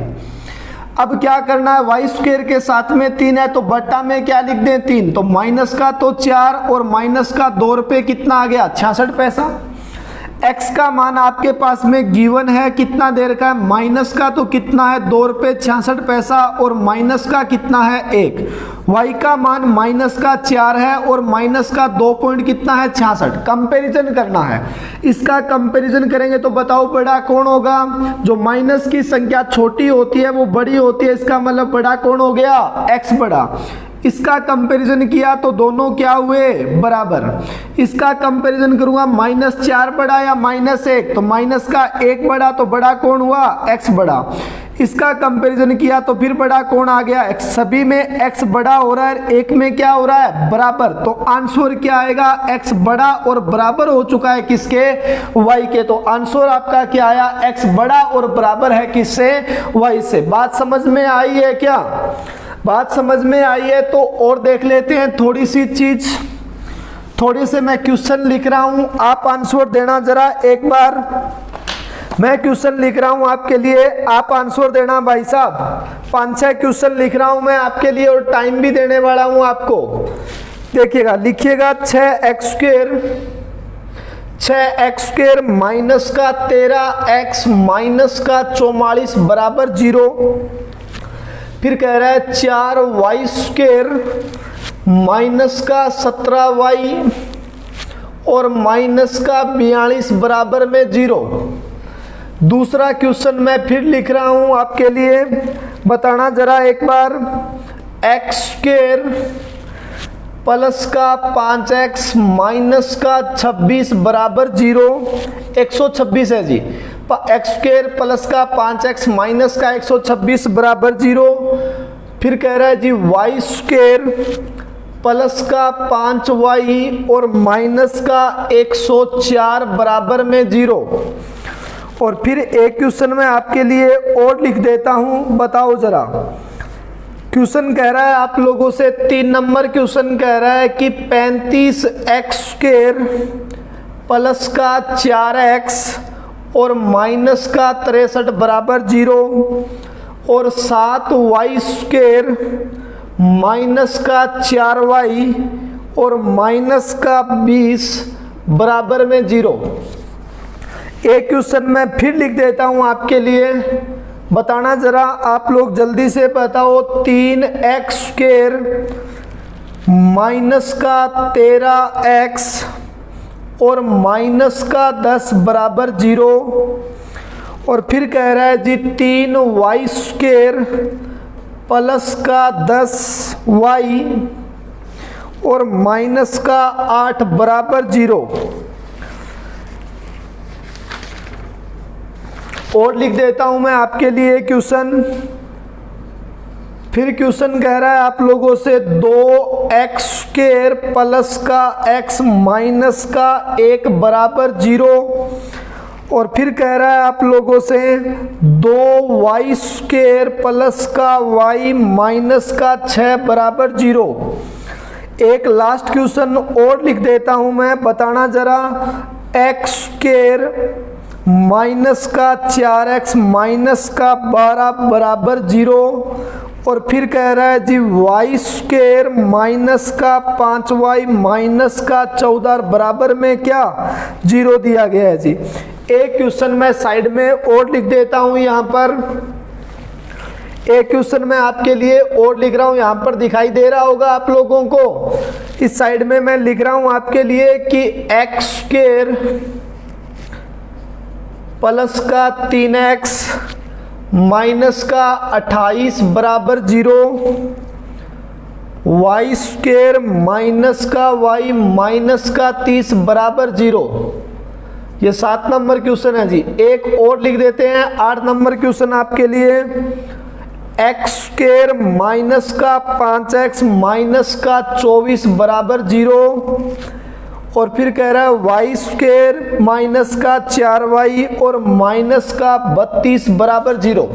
अब क्या करना है वाई स्क्वायर के साथ में 3 है तो बट्टा में क्या लिख दें 3। तो माइनस का तो 4 और माइनस का 2 रुपये कितना आ गया 66 पैसा। x का मान आपके पास में गिवन है कितना दे रखा है माइनस का तो कितना है 2 रुपये 66 पैसा और माइनस का कितना है 1। y का मान माइनस का 4 है और माइनस का 2 पॉइंट कितना है 66। कंपैरिजन करना है, इसका कंपैरिजन करेंगे तो बताओ बड़ा कौन होगा। जो माइनस की संख्या छोटी होती है वो बड़ी होती है, इसका मतलब बड़ा कौन हो गया x बड़ा। इसका कंपैरिजन किया तो दोनों क्या हुए, बराबर। इसका कंपैरिजन करूंगा -4 बड़ा या -1, तो माइनस का 1 बड़ा, तो बड़ा कौन हुआ, x बड़ा। इसका कंपैरिजन किया तो फिर बड़ा कौन आ गया, x। सभी में x बड़ा हो रहा है, एक में क्या हो रहा है, बराबर। तो आंसर क्या आएगा, x बड़ा और बराबर हो चुका है किसके, y के। तो आंसर आपका क्या आया, x बड़ा और बराबर है किससे, y से। बात समझ में आई है क्या, बात समझ में आई है। तो और देख लेते हैं थोड़ी सी चीज, थोड़ी से मैं क्वेश्चन लिख रहा हूं, आप आंसर देना जरा एक बार। मैं क्वेश्चन लिख रहा हूं आपके लिए, आप आंसर देना भाई साहब। 5-6 क्वेश्चन लिख रहा हूं मैं आपके लिए और टाइम भी देने वाला हूं आपको। देखिएगा, लिखिएगा 6x² माइनस का 13x माइनस का 44 बराबर 0। फिर कह रहा है 4y² माइनस का 17y और माइनस का 42 बराबर में 0। दूसरा क्वेश्चन मैं फिर लिख रहा हूं आपके लिए, बताना जरा एक बार। x² प्लस का 5x माइनस का 26 बराबर 0। 126 है जी। x² प्लस का 5x माइनस का 126 बराबर 0। फिर कह रहा है जी y² प्लस का 5y और माइनस का 104 बराबर में 0। और फिर एक क्वेश्चन मैं आपके लिए और लिख देता हूं, बताओ जरा। क्वेश्चन कह रहा है आप लोगों से, 3 नंबर क्वेश्चन कह रहा है कि 35x² प्लस का 4x और माइनस का 63 बराबर 0 और 7y² माइनस का 4y और माइनस का 20 बराबर में 0। एक क्वेश्चन मैं फिर लिख देता हूं आपके लिए, बताना जरा आप लोग जल्दी से बताओ। 3x² माइनस का 13x और माइनस का 10 बराबर 0। और फिर कह रहा है जी 3y² प्लस का 10y और माइनस का 8 बराबर 0। और लिख देता हूं मैं आपके लिए क्वेश्चन। फिर क्वेश्चन कह रहा है आप लोगों से 2x² प्लस का x माइनस का 1 बराबर 0। और फिर कह रहा है आप लोगों से 2y² प्लस का y माइनस का 6 बराबर 0। एक लास्ट क्वेश्चन और लिख देता हूं मैं, बताना जरा। x² माइनस का 4x माइनस का 12 बराबर 0। और फिर कह रहा है जी y² माइनस का 5y माइनस का 14 बराबर में क्या, 0 दिया गया है जी। एक क्वेश्चन मैं साइड में और लिख देता हूं यहाँ पर। एक क्वेश्चन मैं आपके लिए और लिख रहा हूं, यहाँ पर दिखाई दे रहा होगा आप लोगों को। इस साइड में मैं लिख रहा हूं आपके लिए कि x² प्लस का 3x माइनस का 28 बराबर 0। y² माइनस का y माइनस का 30 बराबर 0। ये 7 नंबर क्वेश्चन है जी। एक और लिख देते हैं, 8 नंबर क्वेश्चन आपके लिए। x² माइनस का 5x माइनस का 24 बराबर 0। और फिर कह रहा है y² माइनस का 4y और माइनस का 32 बराबर 0।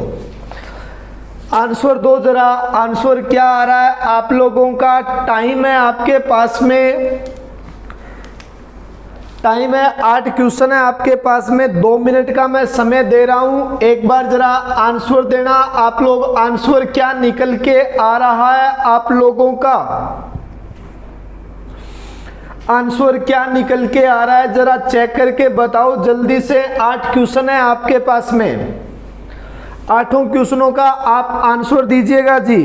आंसर दो जरा, आंसर क्या आ रहा है आप लोगों का। टाइम है आपके पास में, टाइम है 8 क्वेश्चन है आपके पास में, 2 मिनट का मैं समय दे रहा हूं। एक बार जरा आंसर देना आप लोग, आंसर क्या निकल के आ रहा है आप लोगों का। आंसर क्या निकल के आ रहा है जरा चेक करके बताओ जल्दी से। 8 क्वेश्चन है आपके पास में, 8 क्वेश्चनों का आप आंसर दीजिएगा जी।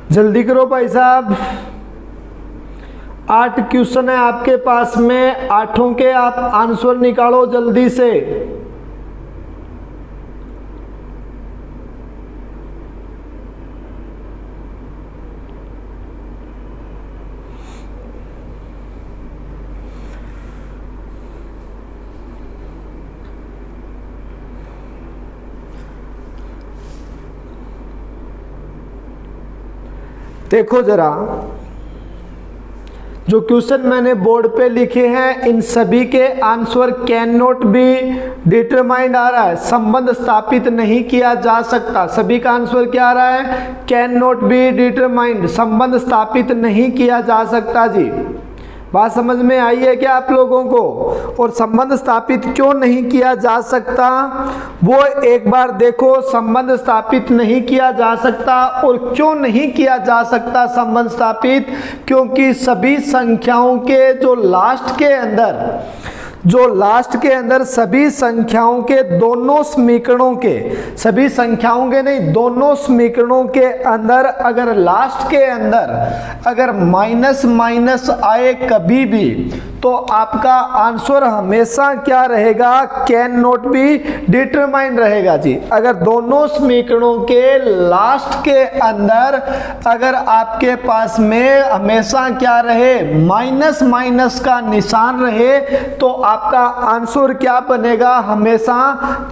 जल्दी करो भाई साहब। 8 क्वेश्चन है आपके पास में, 8 के आप आंसर निकालो जल्दी से। देखो जरा, जो क्वेश्चन मैंने बोर्ड पे लिखे हैं इन सभी के answer can not be determined आ रहा है, संबंध स्थापित नहीं किया जा सकता। सभी का आंसर क्या आ रहा है? कैन नॉट बी डिटरमाइंड, संबंध स्थापित नहीं किया जा सकता जी। बात समझ में आई है क्या आप लोगों को? और संबंध स्थापित क्यों नहीं किया जा सकता वो एक बार देखो। संबंध स्थापित नहीं किया जा सकता, और क्यों नहीं किया जा सकता संबंध स्थापित? क्योंकि सभी संख्याओं के जो लास्ट के अंदर सभी संख्याओं के दोनों समीकरणों के, सभी संख्याओं के नहीं, दोनों समीकरणों के अंदर अगर लास्ट के अंदर अगर माइनस माइनस आए कभी भी, तो आपका आंसर हमेशा क्या रहेगा? कैन नॉट बी डिटरमाइंड रहेगा जी। अगर दोनों समीकरणों के लास्ट के अंदर अगर आपके पास में हमेशा क्या रहे? माइनस माइनस का निशान रहे, तो आपका आंसर क्या बनेगा? हमेशा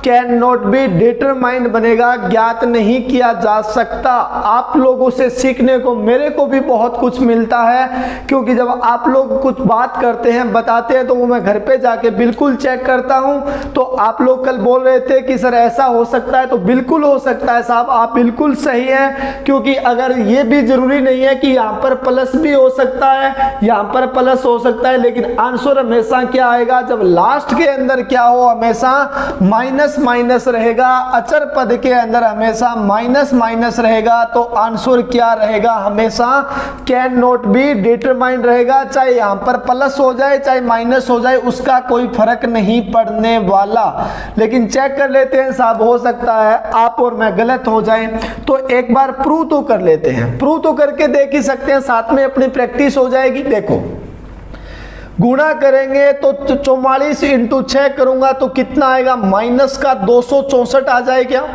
कैन नॉट बी डिटरमाइंड बनेगा, ज्ञात नहीं किया जा सकता। आप लोगों से सीखने को मेरे को भी बहुत कुछ मिलता है, क्योंकि जब आप लोग कुछ बात करते हैं, बताते हैं, तो वो मैं घर पे जाके बिल्कुल चेक करता हूं। तो आप लोग कल बोल रहे थे कि सर ऐसा हो सकता है, तो बिल्कुल हो सकता है साहब, आप बिल्कुल सही हैं। क्योंकि अगर ये भी जरूरी नहीं है कि यहाँ पर प्लस भी हो सकता है, यहाँ पर प्लस हो सकता है, लेकिन आंसर हमेशा क्या आएगा? जब लास्ट के अंदर क्या हो? हमेशा माइनस माइनस रहेगा, अचर पद के अंदर हमेशा माइनस माइनस रहेगा, तो आंसर क्या रहेगा? हमेशा कैन नॉट बी डिटरमाइंड रहेगा। चाहे यहाँ पर प्लस हो जाए चाहे माइनस हो जाए, उसका कोई फर्क नहीं पड़ने वाला। लेकिन चेक कर लेते हैं साहब, हो सकता है आप और मैं गलत हो जाएं, तो एक बार प्रूव तो कर लेते हैं। प्रूव तो करके देख ही सकते हैं, साथ में अपनी प्रैक्टिस हो जाएगी। देखो, गुणा करेंगे तो 44 इंटू 6 करूंगा तो कितना आएगा? माइनस का 264 आ जाए क्या?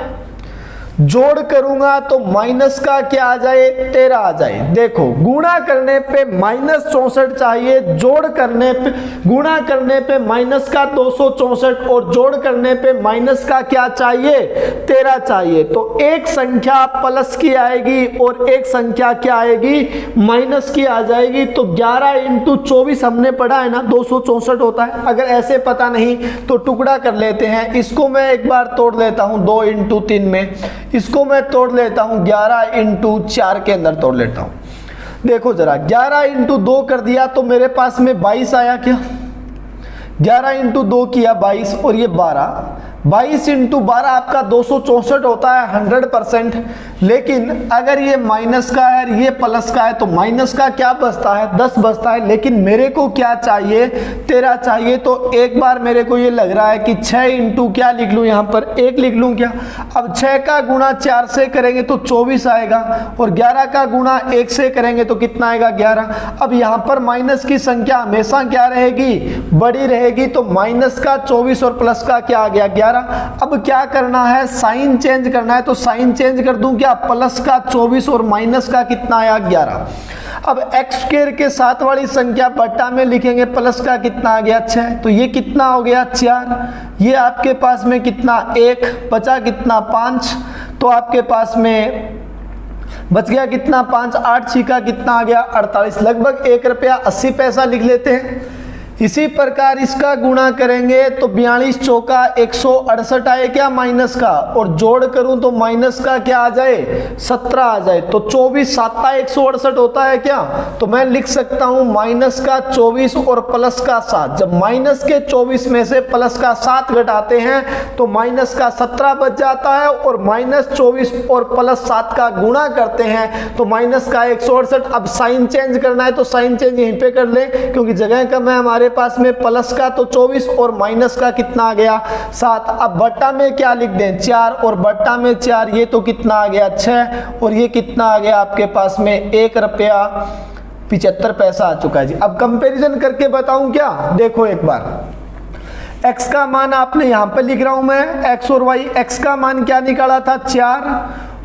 जोड़ करूंगा तो माइनस का क्या आ जाए? 13 आ जाए। देखो, गुणा करने पे माइनस 64 चाहिए, जोड़ करने पे गुणा करने पे माइनस का 264 और जोड़ करने पे माइनस का क्या चाहिए? 13 चाहिए। तो एक संख्या प्लस की आएगी और एक संख्या क्या आएगी? माइनस की आ जाएगी। तो 11 इंटू 24 हमने पढ़ा है ना, 264 होता है। अगर ऐसे पता नहीं तो टुकड़ा कर लेते हैं। इसको मैं एक बार तोड़ लेता हूं 2 इंटू 3 में, इसको मैं तोड़ लेता हूं 11 इंटू 4 के अंदर तोड़ लेता हूं। देखो जरा, 11 इंटू 2 कर दिया तो मेरे पास में 22 आया क्या? 11 इंटू 2 किया 22, और ये 22 इंटू 12 आपका 264 होता है 100%। लेकिन अगर ये माइनस का है, ये प्लस का है, तो माइनस का क्या बचता है? 10 बचता है। लेकिन मेरे को क्या चाहिए? 13 चाहिए। तो एक बार मेरे को ये लग रहा है कि 6 इंटू क्या लिख लूँ? यहाँ पर 1 लिख लूँ क्या? अब 6 का गुणा 4 से करेंगे तो 24 आएगा, और 11 का गुणा 1 से करेंगे तो कितना आएगा? 11। अब यहाँ पर माइनस की संख्या हमेशा क्या रहेगी? बड़ी रहेगी। तो माइनस का 24 और प्लस का क्या आ गया? 11। अब क्या करना है? साइन चेंज करना है। तो साइन चेंज कर दूं क्या? प्लस का 24 और माइनस का कितना आया? 11। अब एक्स स्क्वायर के साथ वाली संख्या बट्टा में लिखेंगे, प्लस का कितना आ गया? 6। तो ये कितना हो गया? 4। ये आपके पास में कितना? 1 बचा, कितना? 5। तो आपके पास में बच गया कितना? 5। 8 छिका कितना आ गया? 48। लगभग 1 रुपया 80 पैसा लिख लेते हैं। इसी प्रकार इसका गुणा करेंगे तो 42 चौका 168 आए क्या? माइनस का, और जोड़ करूं तो माइनस का क्या आ जाए? 17 आ जाए। तो 24 7 168 होता है क्या? तो मैं लिख सकता हूं माइनस का 24 और प्लस का 7। जब माइनस के 24 में से प्लस का 7 घटाते हैं तो माइनस का 17 बच जाता है, और माइनस 24 और प्लस 7 का गुणा करते हैं तो माइनस का 168। अब साइन चेंज करना है तो साइन चेंज यहीं पे कर ले, क्योंकि जगह कम है हमारे हमारे पास में प्लस का तो 24 और माइनस का कितना आ गया 7। अब बट्टा में क्या लिख दें 4 और बट्टा में 4, ये तो कितना आ गया 6 और ये कितना आ गया आपके पास में 1 रुपया 75 पैसा आ चुका है जी। अब कंपैरिजन करके बताऊं क्या, देखो एक बार x का मान आपने यहाँ पे लिख रहा हूं मैं x और y। x का मान क्या निकाला था 4,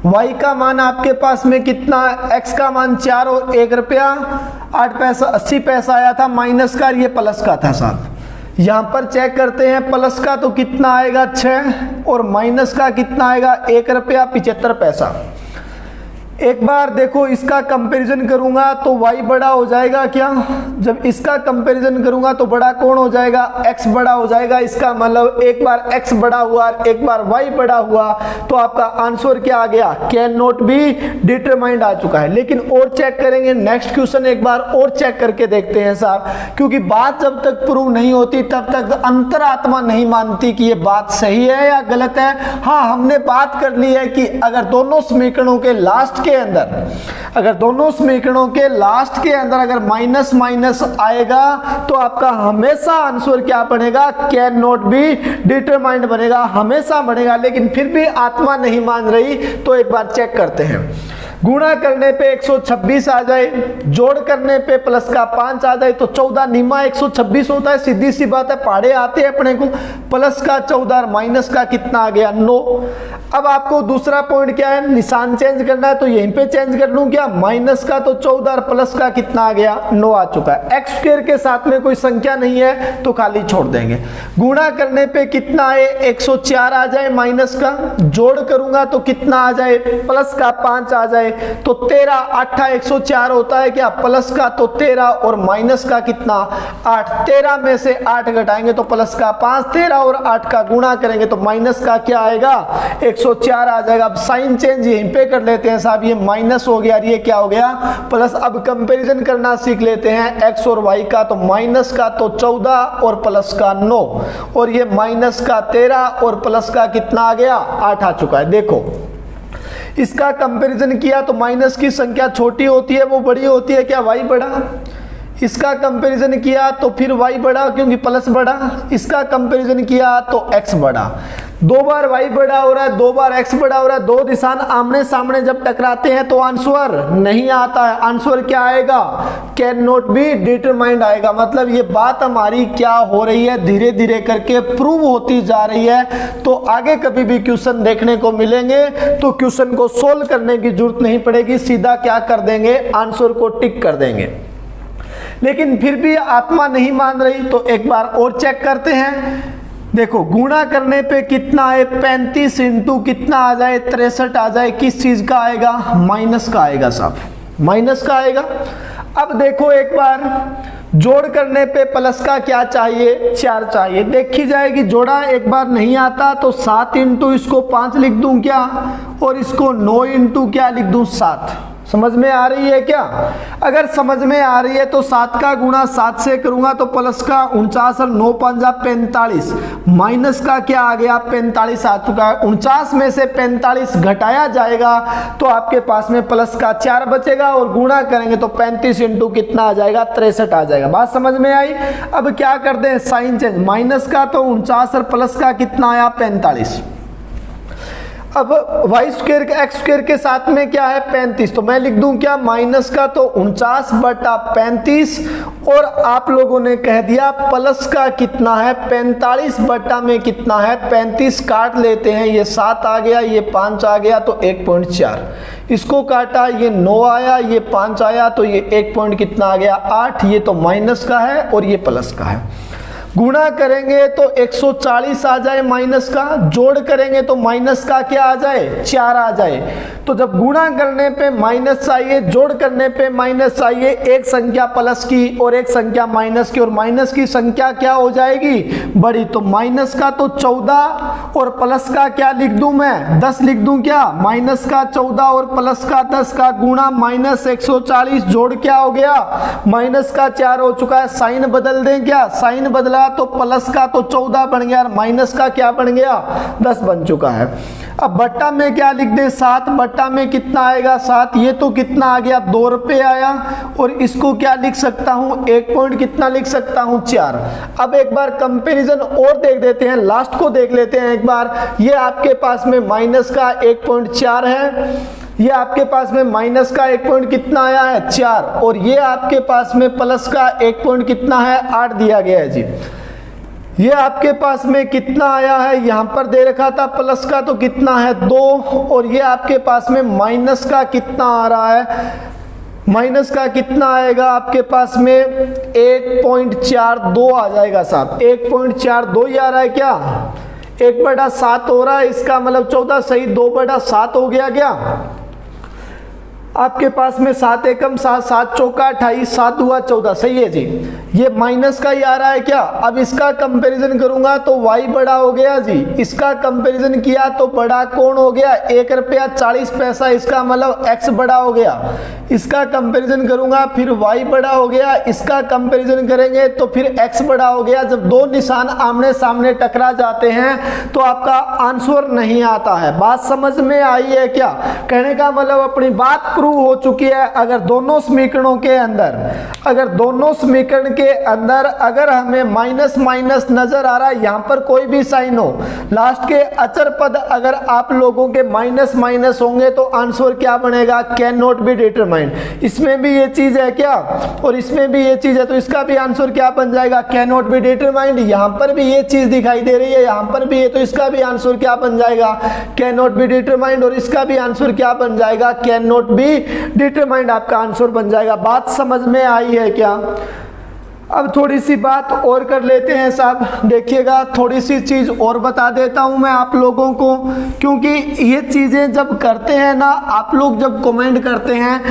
y का मान आपके पास में कितना, x का मान 4 और 1 रुपया 8 पैसा 80 पैसा आया था माइनस का, ये प्लस का था 7। यहाँ पर चेक करते हैं प्लस का तो कितना आएगा 6 और माइनस का कितना आएगा 1 रुपया 75 पैसा। एक बार देखो इसका कंपैरिजन करूंगा तो y बड़ा हो जाएगा क्या, जब इसका कंपैरिजन करूंगा तो बड़ा कौन हो जाएगा x बड़ा हो जाएगा। इसका मतलब एक बार x बड़ा हुआ एक बार y बड़ा हुआ तो आपका आंसर क्या आ गया, कैन नॉट बी डिटरमाइंड आ चुका है। लेकिन और चेक करेंगे, नेक्स्ट क्वेश्चन एक बार और चेक करके देखते हैं साहब, क्योंकि बात जब तक प्रूव नहीं होती तब तक अंतरात्मा नहीं मानती कि ये बात सही है या गलत है। हाँ, हमने बात कर ली है कि अगर दोनों समीकरणों के लास्ट के अंदर, अगर दोनों समीकरणों के लास्ट के अंदर अगर माइनस माइनस आएगा तो आपका हमेशा आंसर क्या बनेगा, कैन नॉट बी डिटरमाइंड बनेगा, हमेशा बनेगा। लेकिन फिर भी आत्मा नहीं मान रही तो एक बार चेक करते हैं। गुणा करने पे 126 आ जाए, जोड़ करने पे प्लस का 5 आ जाए तो 14 निमा 126 होता है, सीधी सी बात है, पहाड़े आते हैं अपने को। प्लस का 14 और माइनस का कितना आ गया 9। अब आपको दूसरा पॉइंट क्या है, निशान चेंज करना है तो यहीं पे चेंज कर लूं क्या, माइनस का तो 14 और प्लस का कितना आ गया 9 आ चुका है। एक्स स्क्वायर के साथ में कोई संख्या नहीं है तो खाली छोड़ देंगे। गुणा करने पे कितना है 104 आ जाए माइनस का, जोड़ करूंगा तो कितना आ जाए प्लस का 5 आ जाए तो 13 8 104 होता है क्या, प्लस का तो 13 और माइनस का कितना 8। 13 में से 8 घटाएंगे तो प्लस का 5, 13 और 8 का गुणा करेंगे तो माइनस का क्या आएगा 104 आ जाएगा। अब साइन चेंज यहीं पे कर लेते हैं साहब, ये माइनस हो गया, ये क्या हो गया प्लस। अब कंपैरिजन करना सीख लेते हैं x और y का, तो माइनस का तो 14 और प्लस का 9 और ये माइनस का 13 और प्लस का कितना आ गया 8 आ चुका है। देखो इसका कंपैरिजन किया तो माइनस की संख्या छोटी होती है वो बड़ी होती है क्या, y बड़ा। इसका कंपैरिजन किया तो फिर y बड़ा क्योंकि प्लस बड़ा। इसका कंपैरिजन किया तो x बड़ा। दो बार y बड़ा हो रहा है, दो बार x बड़ा हो रहा है, दो निशान आमने सामने जब टकराते हैं तो आंसर नहीं आता है। आंसर क्या आएगा, कैन नॉट बी डिटरमाइंड आएगा। मतलब ये बात हमारी क्या हो रही है, धीरे धीरे करके प्रूव होती जा रही है। तो आगे कभी भी क्वेश्चन देखने को मिलेंगे तो क्वेश्चन को सोल्व करने की जरूरत नहीं पड़ेगी, सीधा क्या कर देंगे आंसर को टिक कर देंगे। लेकिन फिर भी आत्मा नहीं मान रही तो एक बार और चेक करते हैं। देखो गुणा करने पे कितना है 35 इंटू कितना आ जाए 63 आ जाए, किस चीज का आएगा माइनस का आएगा साहब, माइनस का आएगा। अब देखो एक बार जोड़ करने पे प्लस का क्या चाहिए 4 चाहिए, देखी जाएगी। जोड़ा एक बार नहीं आता तो 7 इंटू इसको 5 लिख दूं क्या और इसको 9 इंटू क्या लिख दूं 7। समझ में आ रही है क्या, अगर समझ में आ रही है तो 7 का गुणा 7 से करूंगा तो प्लस का 49 और 9 5 45, माइनस का क्या आ गया 45 आ चुका है। 49 में से 45 घटाया जाएगा तो आपके पास में प्लस का 4 बचेगा और गुणा करेंगे तो 35 इंटू कितना आ जाएगा 63 आ जाएगा। बात समझ में आई। अब क्या करते हैं साइन चेंज, माइनस का तो 49 और प्लस का कितना आया 45। अब वाई स्क्वायर का एक्स स्क्वायर के साथ में क्या है 35, तो मैं लिख दूं क्या माइनस का तो 49 बटा 35 और आप लोगों ने कह दिया प्लस का कितना है 45 बटा में कितना है 35, काट लेते हैं, ये 7 आ गया ये 5 आ गया तो 1.4, इसको काटा ये 9 आया ये 5 आया तो ये 1 पॉइंट कितना आ गया 8, ये तो माइनस का है और ये प्लस का है। गुणा करेंगे तो 140 आ जाए माइनस का, जोड़ करेंगे तो माइनस का क्या आ जाए 4 आ जाए। तो जब गुणा करने पे माइनस चाहिए, जोड़ करने पे माइनस चाहिए, एक संख्या प्लस की और एक संख्या माइनस की, और माइनस की संख्या क्या हो जाएगी बड़ी, तो माइनस का तो 14 और प्लस का क्या लिख दूं मैं 10 लिख दूं क्या, माइनस का 14 और प्लस का 10 का गुणा माइनस 140, जोड़ क्या हो गया माइनस का 4 हो चुका है। साइन बदल दें क्या, साइन बदला करूंगा तो प्लस का तो 14 बन गया और माइनस का क्या बन गया 10 बन चुका है। अब बट्टा में क्या लिख दे 7, बट्टा में कितना आएगा 7, ये तो कितना आ गया 2 रुपये आया और इसको क्या लिख सकता हूं 1 पॉइंट कितना लिख सकता हूं 4। अब एक बार कंपैरिजन और देख देते हैं, लास्ट को देख लेते हैं एक बार। ये आपके पास में माइनस का 1.4 है, ये आपके पास में माइनस का 1 पॉइंट कितना आया है 4 और ये आपके पास में प्लस का 1 पॉइंट कितना है 8 दिया गया है जी। ये आपके पास में कितना आया है, यहां पर दे रखा था प्लस का तो कितना है 2 और ये आपके पास में माइनस का कितना आ रहा है, माइनस का कितना आएगा आपके पास में 1.42 आ जाएगा साहब। 1.42 ही आ रहा है क्या, 1/7 हो रहा है, इसका मतलब 14 सही 2/7 हो गया क्या आपके पास में। 7 एकम 7, 7 चौका 28, 7 हुआ 14 सही है जी। ये माइनस का ही आ रहा है क्या। अब इसका कंपैरिजन करूंगा तो y बड़ा हो गया जी, इसका कंपैरिजन किया तो बड़ा कौन हो गया 1 रुपया 40 पैसा, इसका मतलब x बड़ा हो गया। इसका कंपैरिजन करूंगा फिर y बड़ा हो गया, इसका कंपैरिजन करेंगे तो फिर x बड़ा हो गया। जब दो निशान आमने सामने टकरा जाते हैं तो आपका आंसर नहीं आता है। बात समझ में आई है क्या, कहने का मतलब अपनी बात हो चुकी है। अगर दोनों समीकरणों के अंदर, अगर दोनों समीकरण के अंदर अगर हमें माइनस माइनस नजर आ रहा है, यहां पर कोई भी साइन हो, लास्ट के अचर पद अगर आप लोगों के माइनस माइनस होंगे तो आंसर क्या बनेगा कैन नॉट बी डिटरमाइंड। इसमें भी ये चीज है क्या और इसमें भी ये चीज है तो इसका भी आंसर क्या बन जाएगा कैन नॉट बी डिटरमाइंड। यहां पर भी ये चीज दिखाई दे रही है, यहां पर भी है तो इसका भी आंसर क्या बन जाएगा कैन नॉट बी डिटरमाइंड और इसका भी आंसर क्या बन जाएगा कैन नॉट बी डिटरमाइंड। आपका आंसर बन जाएगा। बात समझ में आई है क्या। अब थोड़ी सी बात और कर लेते हैं साहब, देखिएगा थोड़ी सी चीज और बता देता हूं मैं आप लोगों को, क्योंकि ये चीजें जब करते हैं ना आप लोग, जब कमेंट करते हैं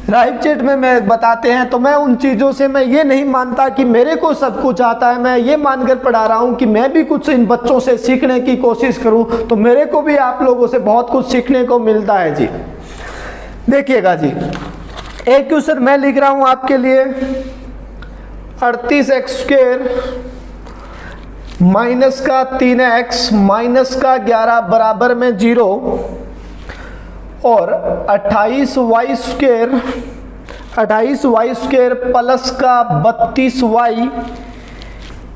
लाइव चैट में मैं बताते हैं तो मैं उन चीज़ों से मैं ये नहीं मानता कि मेरे को सब कुछ आता है। मैं ये मानकर पढ़ा रहा हूँ कि मैं भी कुछ इन बच्चों से सीखने की कोशिश करूँ तो मेरे को भी आप लोगों से बहुत कुछ सीखने को मिलता है जी। देखिएगा जी, एक क्वेश्चन मैं लिख रहा हूं आपके लिए, 38x² माइनस का 3x माइनस का 11 बराबर में 0 और 28y² प्लस का 32y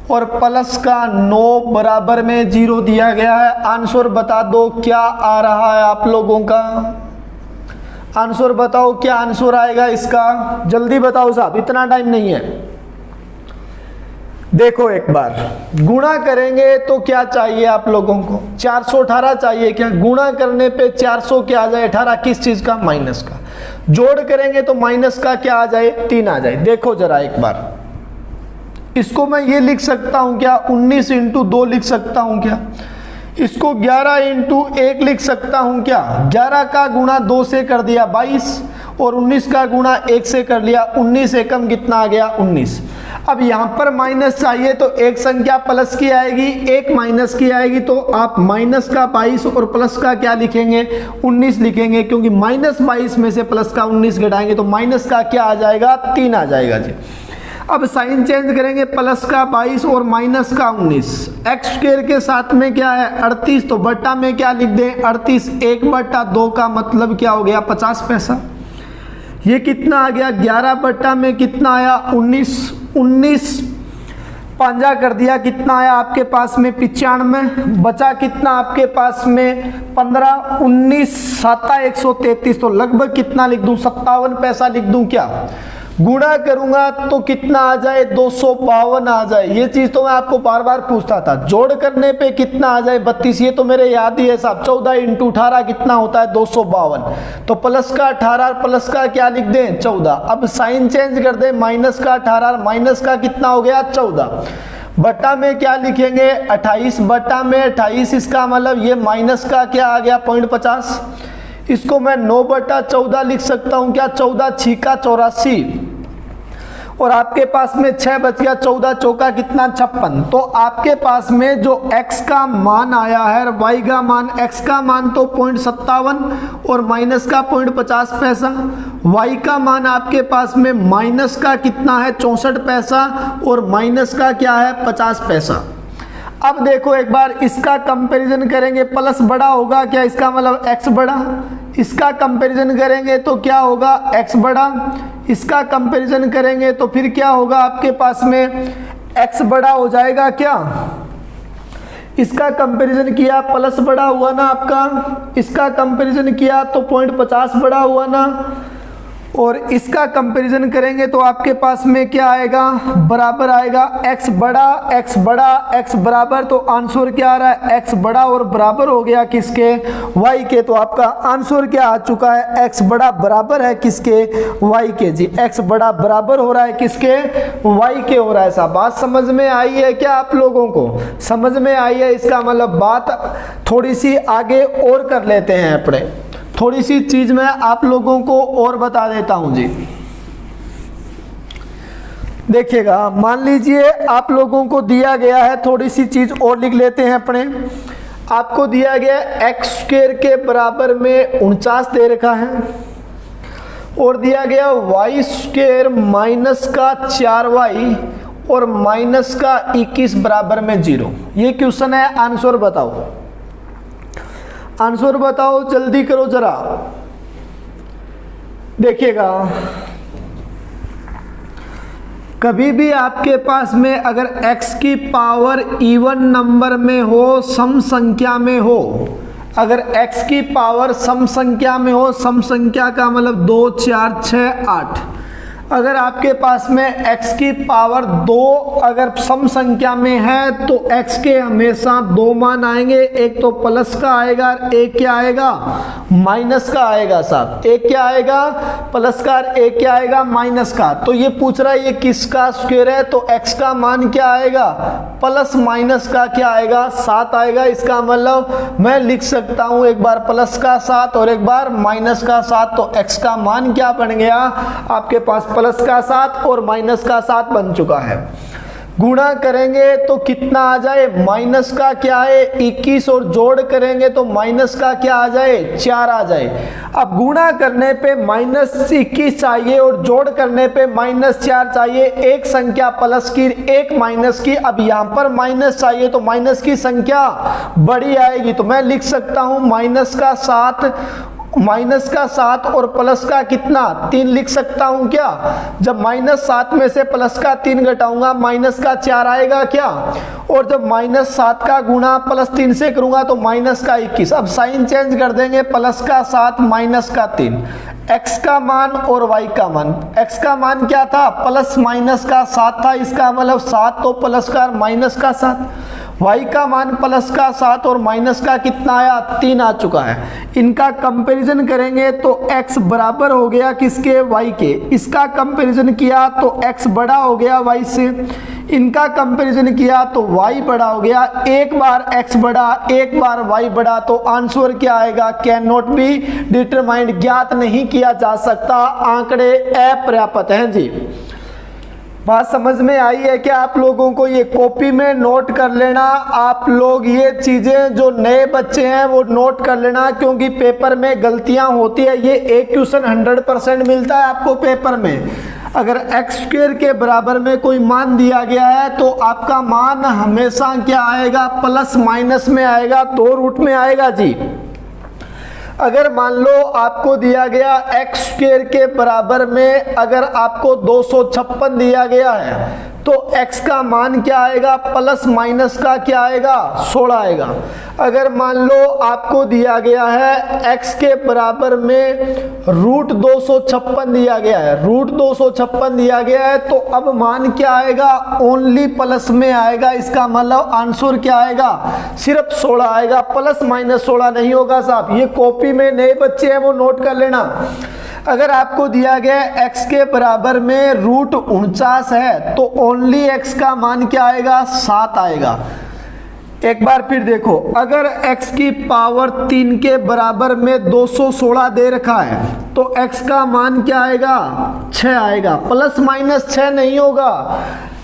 और प्लस का 9 बराबर में 0 दिया गया है। आंसर बता दो क्या आ रहा है आप लोगों का, आंसर बताओ क्या आंसर आएगा इसका, जल्दी बताओ साहब, इतना टाइम नहीं है। देखो एक बार गुणा करेंगे तो क्या चाहिए आप लोगों को 418 चाहिए क्या, गुणा करने पे 400 क्या आ जाए 18 किस चीज का माइनस का, जोड़ करेंगे तो माइनस का क्या आ जाए 3 आ जाए। देखो जरा एक बार इसको मैं ये लिख सकता हूं क्या 19 × 2 लिख सकता हूं क्या, इसको 11 × 1 लिख सकता हूं क्या, 11 का गुणा 2 से कर दिया 22 और 19 का गुणा 1 से कर लिया 19, एकम कितना आ गया 19। अब यहां पर माइनस चाहिए तो एक संख्या प्लस की आएगी एक माइनस की आएगी, तो आप माइनस का 22 और प्लस का क्या लिखेंगे 19 लिखेंगे, क्योंकि माइनस 22 में से प्लस का 19 घटाएंगे तो माइनस का क्या आ जाएगा 3 आ जाएगा जी। अब साइन चेंज करेंगे, प्लस का 22 और माइनस का 19, x² के साथ में क्या है 38, तो बट्टा में क्या लिख दें 38, 1/2 का मतलब क्या हो गया 50 पैसा। ये कितना आ गया 11 बट्टा में कितना आया 19, 19 पांजा कर दिया कितना आया आपके पास में 95, बचा कितना आपके पास में 15, 19 7 133, तो लगभग कितना लिख दूं 57 पैसा लिख दूं क्या, गुणा करूंगा तो कितना आ जाए 252 आ जाए। ये चीज तो मैं आपको बार बार पूछता था, जोड़ करने पे कितना आ जाए 32, ये तो मेरे याद ही है साहब, 14 × 18 कितना होता है 252, तो प्लस का 18 प्लस का क्या लिख दें 14। अब साइन चेंज कर दें, माइनस का 18 माइनस का कितना हो गया 14, बट्टा में क्या लिखेंगे 28, बट्टा में 28, इसका मतलब ये माइनस का क्या आ गया 0.50, इसको मैं 9/14 लिख सकता हूं क्या, 14 × 6 = 84 और आपके पास में 6 बच गया, 14 चौका कितना 56। तो आपके पास में जो x का मान आया है, y का मान, x का मान तो 0.57 और माइनस का 0.50 पैसा, y का मान आपके पास में माइनस का कितना है 64 पैसा और माइनस का क्या है 50 पैसा। अब देखो एक बार इसका कंपैरिजन करेंगे, प्लस बड़ा होगा क्या, इसका मतलब x बड़ा, इसका कंपैरिजन करेंगे तो क्या होगा x बड़ा, इसका कंपैरिजन करेंगे तो फिर क्या होगा आपके पास में x बड़ा हो जाएगा क्या, इसका कंपैरिजन किया प्लस बड़ा हुआ ना आपका, इसका कंपैरिजन किया तो 0.50 बड़ा हुआ ना, और इसका कंपैरिजन करेंगे तो आपके पास में क्या आएगा, बराबर आएगा, x बड़ा x बड़ा x बराबर, तो आंसर क्या आ रहा है x बड़ा और बराबर हो गया किसके, y के। तो आपका आंसर क्या आ चुका है, x बड़ा बराबर है किसके, y के जी, x बड़ा बराबर हो रहा है किसके, y के हो रहा है। साहब बात समझ में आई है क्या आप लोगों को, समझ में आई है, इसका मतलब बात थोड़ी सी आगे और कर लेते हैं अपने, थोड़ी सी चीज मैं आप लोगों को और बता देता हूं जी। देखिएगा, मान लीजिए आप लोगों को दिया गया है, थोड़ी सी चीज और लिख लेते हैं अपने, आपको दिया गया x स्क्वायर के बराबर में 49 दे रखा है और दिया गया y स्क्वायर माइनस का 4y और माइनस का 21 बराबर में 0। ये क्वेश्चन है, आंसर बताओ, आंसर बताओ, जल्दी करो जरा। देखिएगा, कभी भी आपके पास में अगर x की पावर इवन नंबर में हो, सम संख्या में हो, अगर x की पावर सम संख्या में हो, सम संख्या का मतलब 2 4 6 8, अगर आपके पास में x की पावर 2 अगर सम संख्या में है तो x के हमेशा 2 मान आएंगे, एक तो प्लस का आएगा, एक क्या आएगा माइनस का आएगा। साहब एक क्या आएगा प्लस का, एक क्या आएगा माइनस का। तो ये पूछ रहा है ये किसका स्क्वायर है, तो x का मान क्या आएगा, प्लस माइनस का क्या आएगा 7 आएगा। इसका मतलब मैं लिख सकता हूं एक बार प्लस का 7 और एक बार माइनस का 7, तो x का मान क्या बन गया आपके पास, प्लस का 7 और माइनस का 7 बन चुका है। गुणा करेंगे तो कितना आ जाए, माइनस का क्या है 21 और जोड़ करेंगे तो माइनस का क्या आ जाए 4 आ जाए। अब गुणा करने पे माइनस 21 चाहिए और जोड़ करने पे माइनस 4 चाहिए, एक संख्या प्लस की एक माइनस की। अब यहाँ पर माइनस चाहिए तो माइनस की संख्या बड़ी आएगी, तो मैं लिख सकता हूँ माइनस का 7 और प्लस का कितना 3 लिख सकता हूं क्या। जब -7 में से प्लस का 3 घटाऊंगा माइनस का 4 आएगा क्या, और जब -7 का गुणा +3 से करूंगा तो माइनस का 21। अब साइन चेंज कर देंगे, प्लस का 7 माइनस का 3, x का मान और y का मान। x का मान क्या था प्लस माइनस का 7 था, इसका मतलब 7 तो प्लस का माइनस का 7, y का मान प्लस का 7 और माइनस का कितना आया 3 आ चुका है। इनका कंपैरिजन करेंगे तो x बराबर हो गया किसके, y के। इसका कंपैरिजन किया तो x बड़ा हो गया y से, इनका कंपैरिजन किया तो y बड़ा हो गया। एक बार x बड़ा एक बार y बड़ा, तो आंसर क्या आएगा, कैन नॉट बी डिटरमाइंड, ज्ञात नहीं किया जा सकता, आंकड़े अपर्याप्त हैं जी। बात समझ में आई है क्या आप लोगों को, ये कॉपी में नोट कर लेना आप लोग, ये चीजें जो नए बच्चे हैं वो नोट कर लेना, क्योंकि पेपर में गलतियां होती है। ये एक क्वेश्चन 100% मिलता है आपको पेपर में। अगर x स्क्वायर के बराबर में कोई मान दिया गया है तो आपका मान हमेशा क्या आएगा, प्लस माइनस में आएगा, 2 रूट में आएगा जी। अगर मान लो आपको दिया गया x स्क्वायर के बराबर में अगर आपको 256 दिया गया है तो x का मान क्या आएगा, प्लस माइनस का क्या आएगा 16 आएगा। अगर मान लो आपको दिया गया है x के बराबर में रूट 256 दिया गया है, रूट 256 दिया गया है, तो अब मान क्या आएगा, ओनली प्लस में आएगा। इसका मतलब आंसर क्या आएगा, सिर्फ 16 आएगा, प्लस माइनस 16 नहीं होगा साहब। ये कॉपी में नए बच्चे हैं वो नोट कर लेना। अगर आपको दिया गया x के बराबर में रूट 49 है तो ओनली x का मान क्या आएगा 7 आएगा। एक बार फिर देखो, अगर x की पावर 3 के बराबर में 216 दे रखा है तो x का मान क्या आएगा? 6 आएगा, प्लस माइनस 6 नहीं होगा।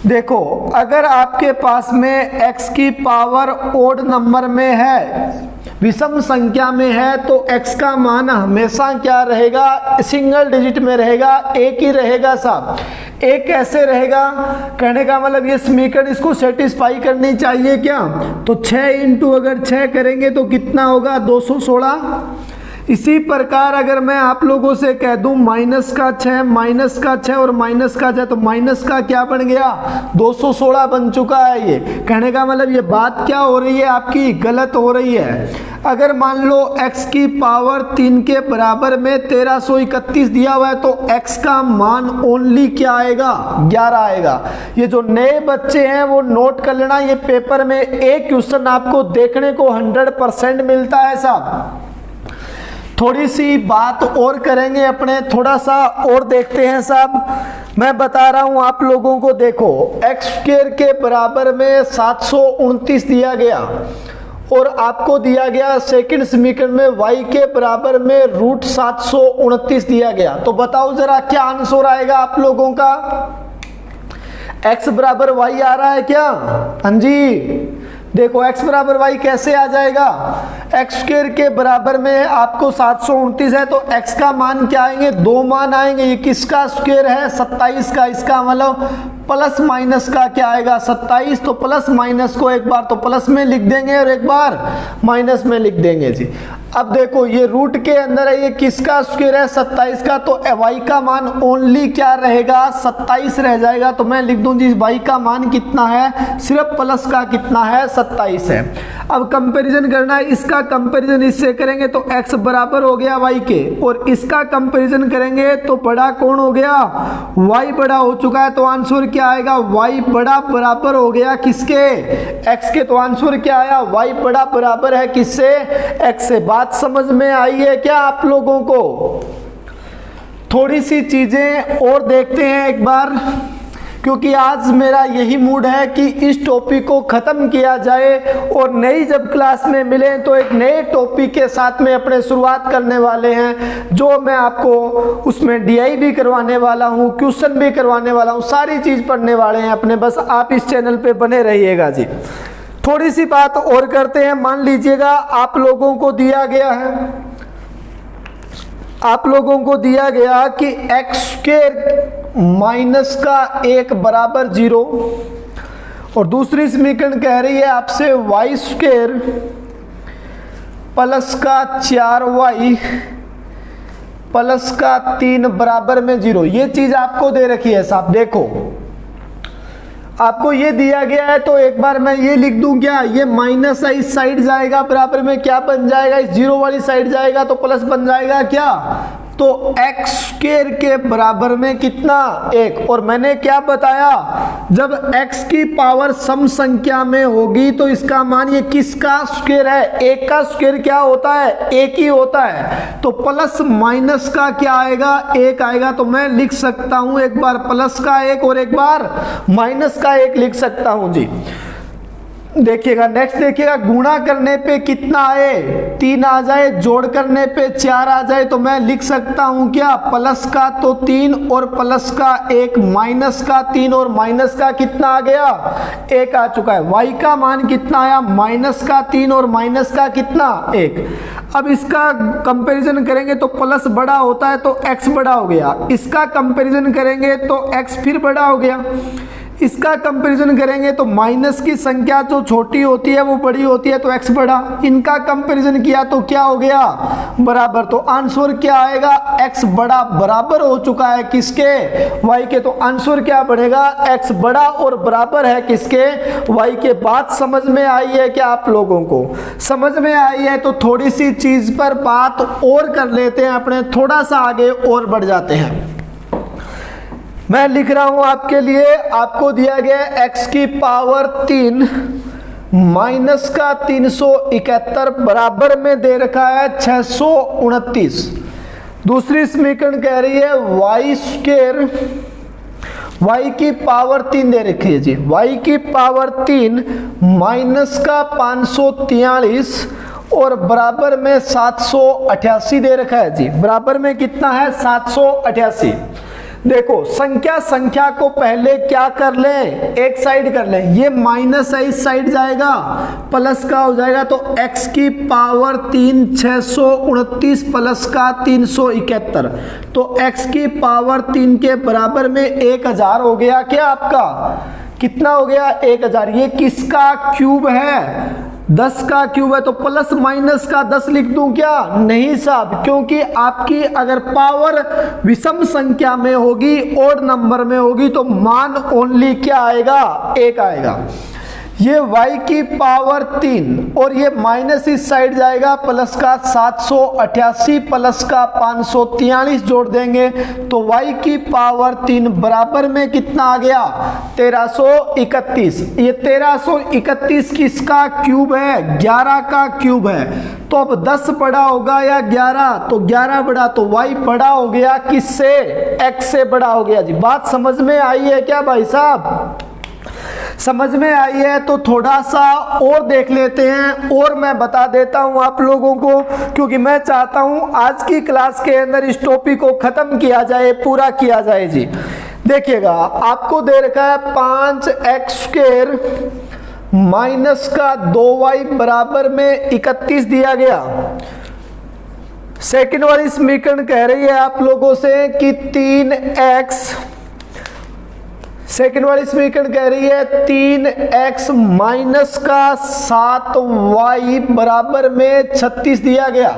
देखो, अगर आपके पास में x की पावर ओड नंबर में है, विषम संख्या में है, तो x का मान हमेशा क्या रहेगा? सिंगल डिजिट में रहेगा, एक ही रहेगा साहब। एक कैसे रहेगा? कहने का मतलब ये समीकरण इसको सेटिस्फाई करनी चाहिए क्या? तो 6 इंटू अगर 6 करेंगे तो कितना होगा? 216। इसी प्रकार अगर मैं आप लोगों से कह दूं माइनस का 6, माइनस का 6 और माइनस का 6, तो माइनस का क्या बन गया? 216 बन चुका है। ये कहने का मतलब ये बात क्या हो रही है आपकी? गलत हो रही है। अगर मान लो x की पावर 3 के बराबर में 1331 दिया हुआ है तो x का मान ओनली क्या आएगा? 11 आएगा। ये जो नए बच्चे हैं वो नोट कर लेना, ये पेपर में एक क्वेश्चन आपको देखने को 100% मिलता है साहब। थोड़ी सी बात और करेंगे अपने, थोड़ा सा और देखते हैं साहब। मैं बता रहा हूं आप लोगों को, देखो x स्क्वायर के बराबर में 729 दिया गया और आपको दिया गया सेकंड समीकरण में y के बराबर में रूट 729 दिया गया। तो बताओ जरा क्या आंसर आएगा आप लोगों का? x बराबर y आ रहा है क्या? हाँ जी, देखो x बराबर y कैसे आ जाएगा? x स्क्वायर के बराबर में आपको 729 है तो x का मान क्या आएंगे? 2 मान आएंगे। ये किसका स्क्वायर है? 27 का। इसका मतलब प्लस माइनस का क्या आएगा? 27। तो प्लस माइनस को एक बार तो प्लस में लिख देंगे और एक बार माइनस में लिख देंगे जी। अब देखो ये रूट के अंदर है, ये किसका स्क्वायर है? 27 का। तो y का मान ओनली क्या रहेगा? 27 रह जाएगा। तो मैं लिख दूं जी y का मान कितना है? सिर्फ प्लस का कितना है? 27 है। अब कंपैरिजन करना है, इसका कंपैरिजन इससे करेंगे तो x बराबर हो गया y के, और इसका कंपैरिजन करेंगे तो बड़ा कौन हो गया? y बड़ा हो चुका है। तो आंसर क्या आएगा? y बड़ा बराबर हो गया किसके? x के। तो आंसर क्या आया? y बड़ा बराबर है किससे? x से। बात समझ में आई है क्या आप लोगों को? थोड़ी सी चीजें और देखते हैं एक बार, क्योंकि आज मेरा यही मूड है कि इस टॉपिक को खत्म किया जाए और नई जब क्लास में मिले तो एक नए टॉपिक के साथ में अपने शुरुआत करने वाले हैं, जो मैं आपको उसमें डीआई भी करवाने वाला हूं, क्वेश्चन भी करवाने वाला हूं, सारी चीज पढ़ने वाले हैं अपने। बस आप इस चैनल पे बने रहिएगा जी। थोड़ी सी बात और करते हैं। मान लीजिएगा आप लोगों को दिया गया है, आप लोगों को दिया गया कि x स्क्वायर माइनस का 1 बराबर 0, और दूसरी समीकरण कह रही है आपसे y स्क्वायर प्लस का 4y प्लस का 3 बराबर में 0। ये चीज आपको दे रखी है साहब। देखो आपको ये दिया गया है तो एक बार मैं ये लिख दूं क्या? ये माइनस है, इस साइड जाएगा, बराबर में क्या बन जाएगा? इस 0 वाली साइड जाएगा तो प्लस बन जाएगा क्या? तो x स्क्वायर के बराबर में कितना? 1। और मैंने क्या बताया? जब x की पावर सम संख्या में होगी तो इसका मान, ये किसका स्क्वायर है? 1 का स्क्वायर क्या होता है? 1 ही होता है। तो प्लस माइनस का क्या आएगा? 1 आएगा। तो मैं लिख सकता हूं एक बार प्लस का 1 और एक बार माइनस का 1 लिख सकता हूं जी। देखिएगा नेक्स्ट, देखिएगा गुणा करने पे कितना आए? 3 आ जाए, जोड़ करने पे 4 आ जाए, तो मैं लिख सकता हूं क्या? प्लस का तो 3 और प्लस का 1, माइनस का 3 और माइनस का कितना आ गया? 1 आ चुका है। y का मान कितना आया? माइनस का 3 और माइनस का कितना? 1। अब इसका कंपैरिजन करेंगे तो प्लस बड़ा होता है तो x बड़ा हो गया, इसका कंपैरिजन करेंगे तो x फिर बड़ा हो गया, इसका कंपैरिजन करेंगे तो माइनस की संख्या जो छोटी होती है वो बड़ी होती है तो x बड़ा, इनका कंपैरिजन किया तो क्या हो गया? बराबर। तो आंसर क्या आएगा? x बड़ा बराबर हो चुका है किसके? y के। तो आंसर क्या बढ़ेगा? x बड़ा और बराबर है किसके? y के। बात समझ में आई है क्या आप लोगों को? समझ में आई है तो थोड़ी सी चीज पर बात और कर लेते हैं अपने, थोड़ा सा आगे और बढ़ जाते हैं। मैं लिख रहा हूं आपके लिए, आपको दिया गया x की पावर 3 माइनस का 371 बराबर में दे रखा है 629। दूसरी समीकरण कह रही है y स्क्वायर y की पावर 3 दे रखी है जी, y की पावर 3 माइनस का 543 और बराबर में 788 दे रखा है जी। बराबर में कितना है? 788। देखो संख्या को पहले क्या कर लें, एक साइड कर लें। ये माइनस है, इस साइड जाएगा, प्लस का हो जाएगा, तो x की पावर 3 629 प्लस का 371, तो x की पावर 3 के बराबर में 1000 हो गया। क्या आपका कितना हो गया? 1000। ये किसका क्यूब है? 10 का क्यूब है, तो प्लस माइनस का 10 लिख दूं क्या? नहीं साहब, क्योंकि आपकी अगर पावर विषम संख्या में होगी, ओड नंबर में होगी, तो मान ओनली क्या आएगा? 1 आएगा। ये y की पावर 3 और ये माइनस इस साइड जाएगा, प्लस का 788 प्लस का 543 जोड़ देंगे, तो y की पावर 3 बराबर में कितना आ गया? 1331। ये 1331 किसका क्यूब है? 11 का क्यूब है। तो अब 10 बड़ा होगा या 11? तो 11 बड़ा, तो y बड़ा हो गया किससे? x से बड़ा हो गया जी। बात समझ में आई है क्या भाई साहब? समझ में आई है तो थोड़ा सा और देख लेते हैं, और मैं बता देता हूं आप लोगों को, क्योंकि मैं चाहता हूं आज की क्लास के अंदर इस टॉपिक को खत्म किया जाए, पूरा किया जाए जी। देखिएगा, आपको दे रखा है 5x² माइनस का 2y बराबर में 31 दिया गया। सेकंड वाली समीकरण कह रही है आप लोगों से कि 3x, सेकेंड वाली समीकरण कह रही है 3x माइनस का 7y बराबर में 36 दिया गया।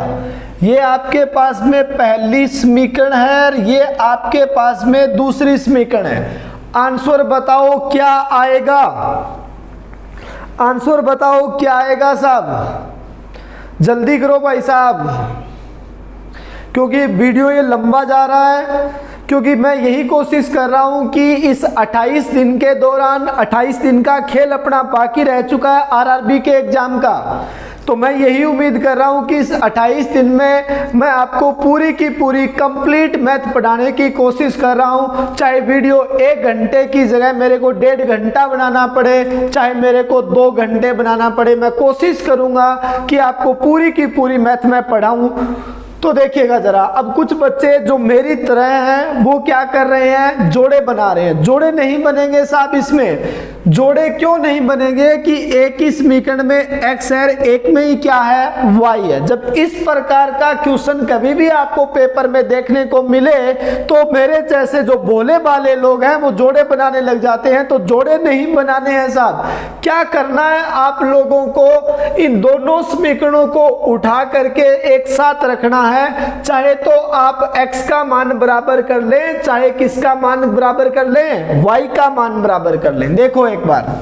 ये आपके पास में पहली समीकरण है और ये आपके पास में दूसरी समीकरण है। आंसर बताओ क्या आएगा? आंसर बताओ क्या आएगा साहब? जल्दी करो भाई साहब, क्योंकि वीडियो ये लंबा जा रहा है। क्योंकि मैं यही कोशिश कर रहा हूं कि इस 28 दिन के दौरान, 28 दिन का खेल अपना बाकी रह चुका है आरआरबी के एग्जाम का, तो मैं यही उम्मीद कर रहा हूं कि इस 28 दिन में मैं आपको पूरी की पूरी कंप्लीट मैथ पढ़ाने की कोशिश कर रहा हूं। चाहे वीडियो 1 घंटे की जगह मेरे को 1.5 घंटा बनाना पड़े, चाहे मेरे को 2 घंटे बनाना पड़े, मैं कोशिश करूंगा कि आपको पूरी की पूरी मैथ में पढ़ाऊं। तो देखिएगा जरा, अब कुछ बच्चे जो मेरी तरह हैं वो क्या कर रहे हैं? जोड़े बना रहे हैं। जोड़े नहीं बनेंगे साहब इसमें। जोड़े क्यों नहीं बनेंगे? कि एक ही समीकरण में x है, एक में ही क्या है? y है। जब इस प्रकार का क्वेश्चन कभी भी आपको पेपर में देखने को मिले तो मेरे जैसे जो भोले भाले लोग हैं वो जोड़े बनाने लग जाते हैं। तो जोड़े नहीं बनाने हैं साहब। क्या करना है आप लोगों को? इन दोनों समीकरणों को उठा करके एक साथ रखना है। चाहे तो आप x का मान बराबर कर लें, चाहे किसका मान बराबर कर लें? y का मान बराबर कर लें। देखो एक बार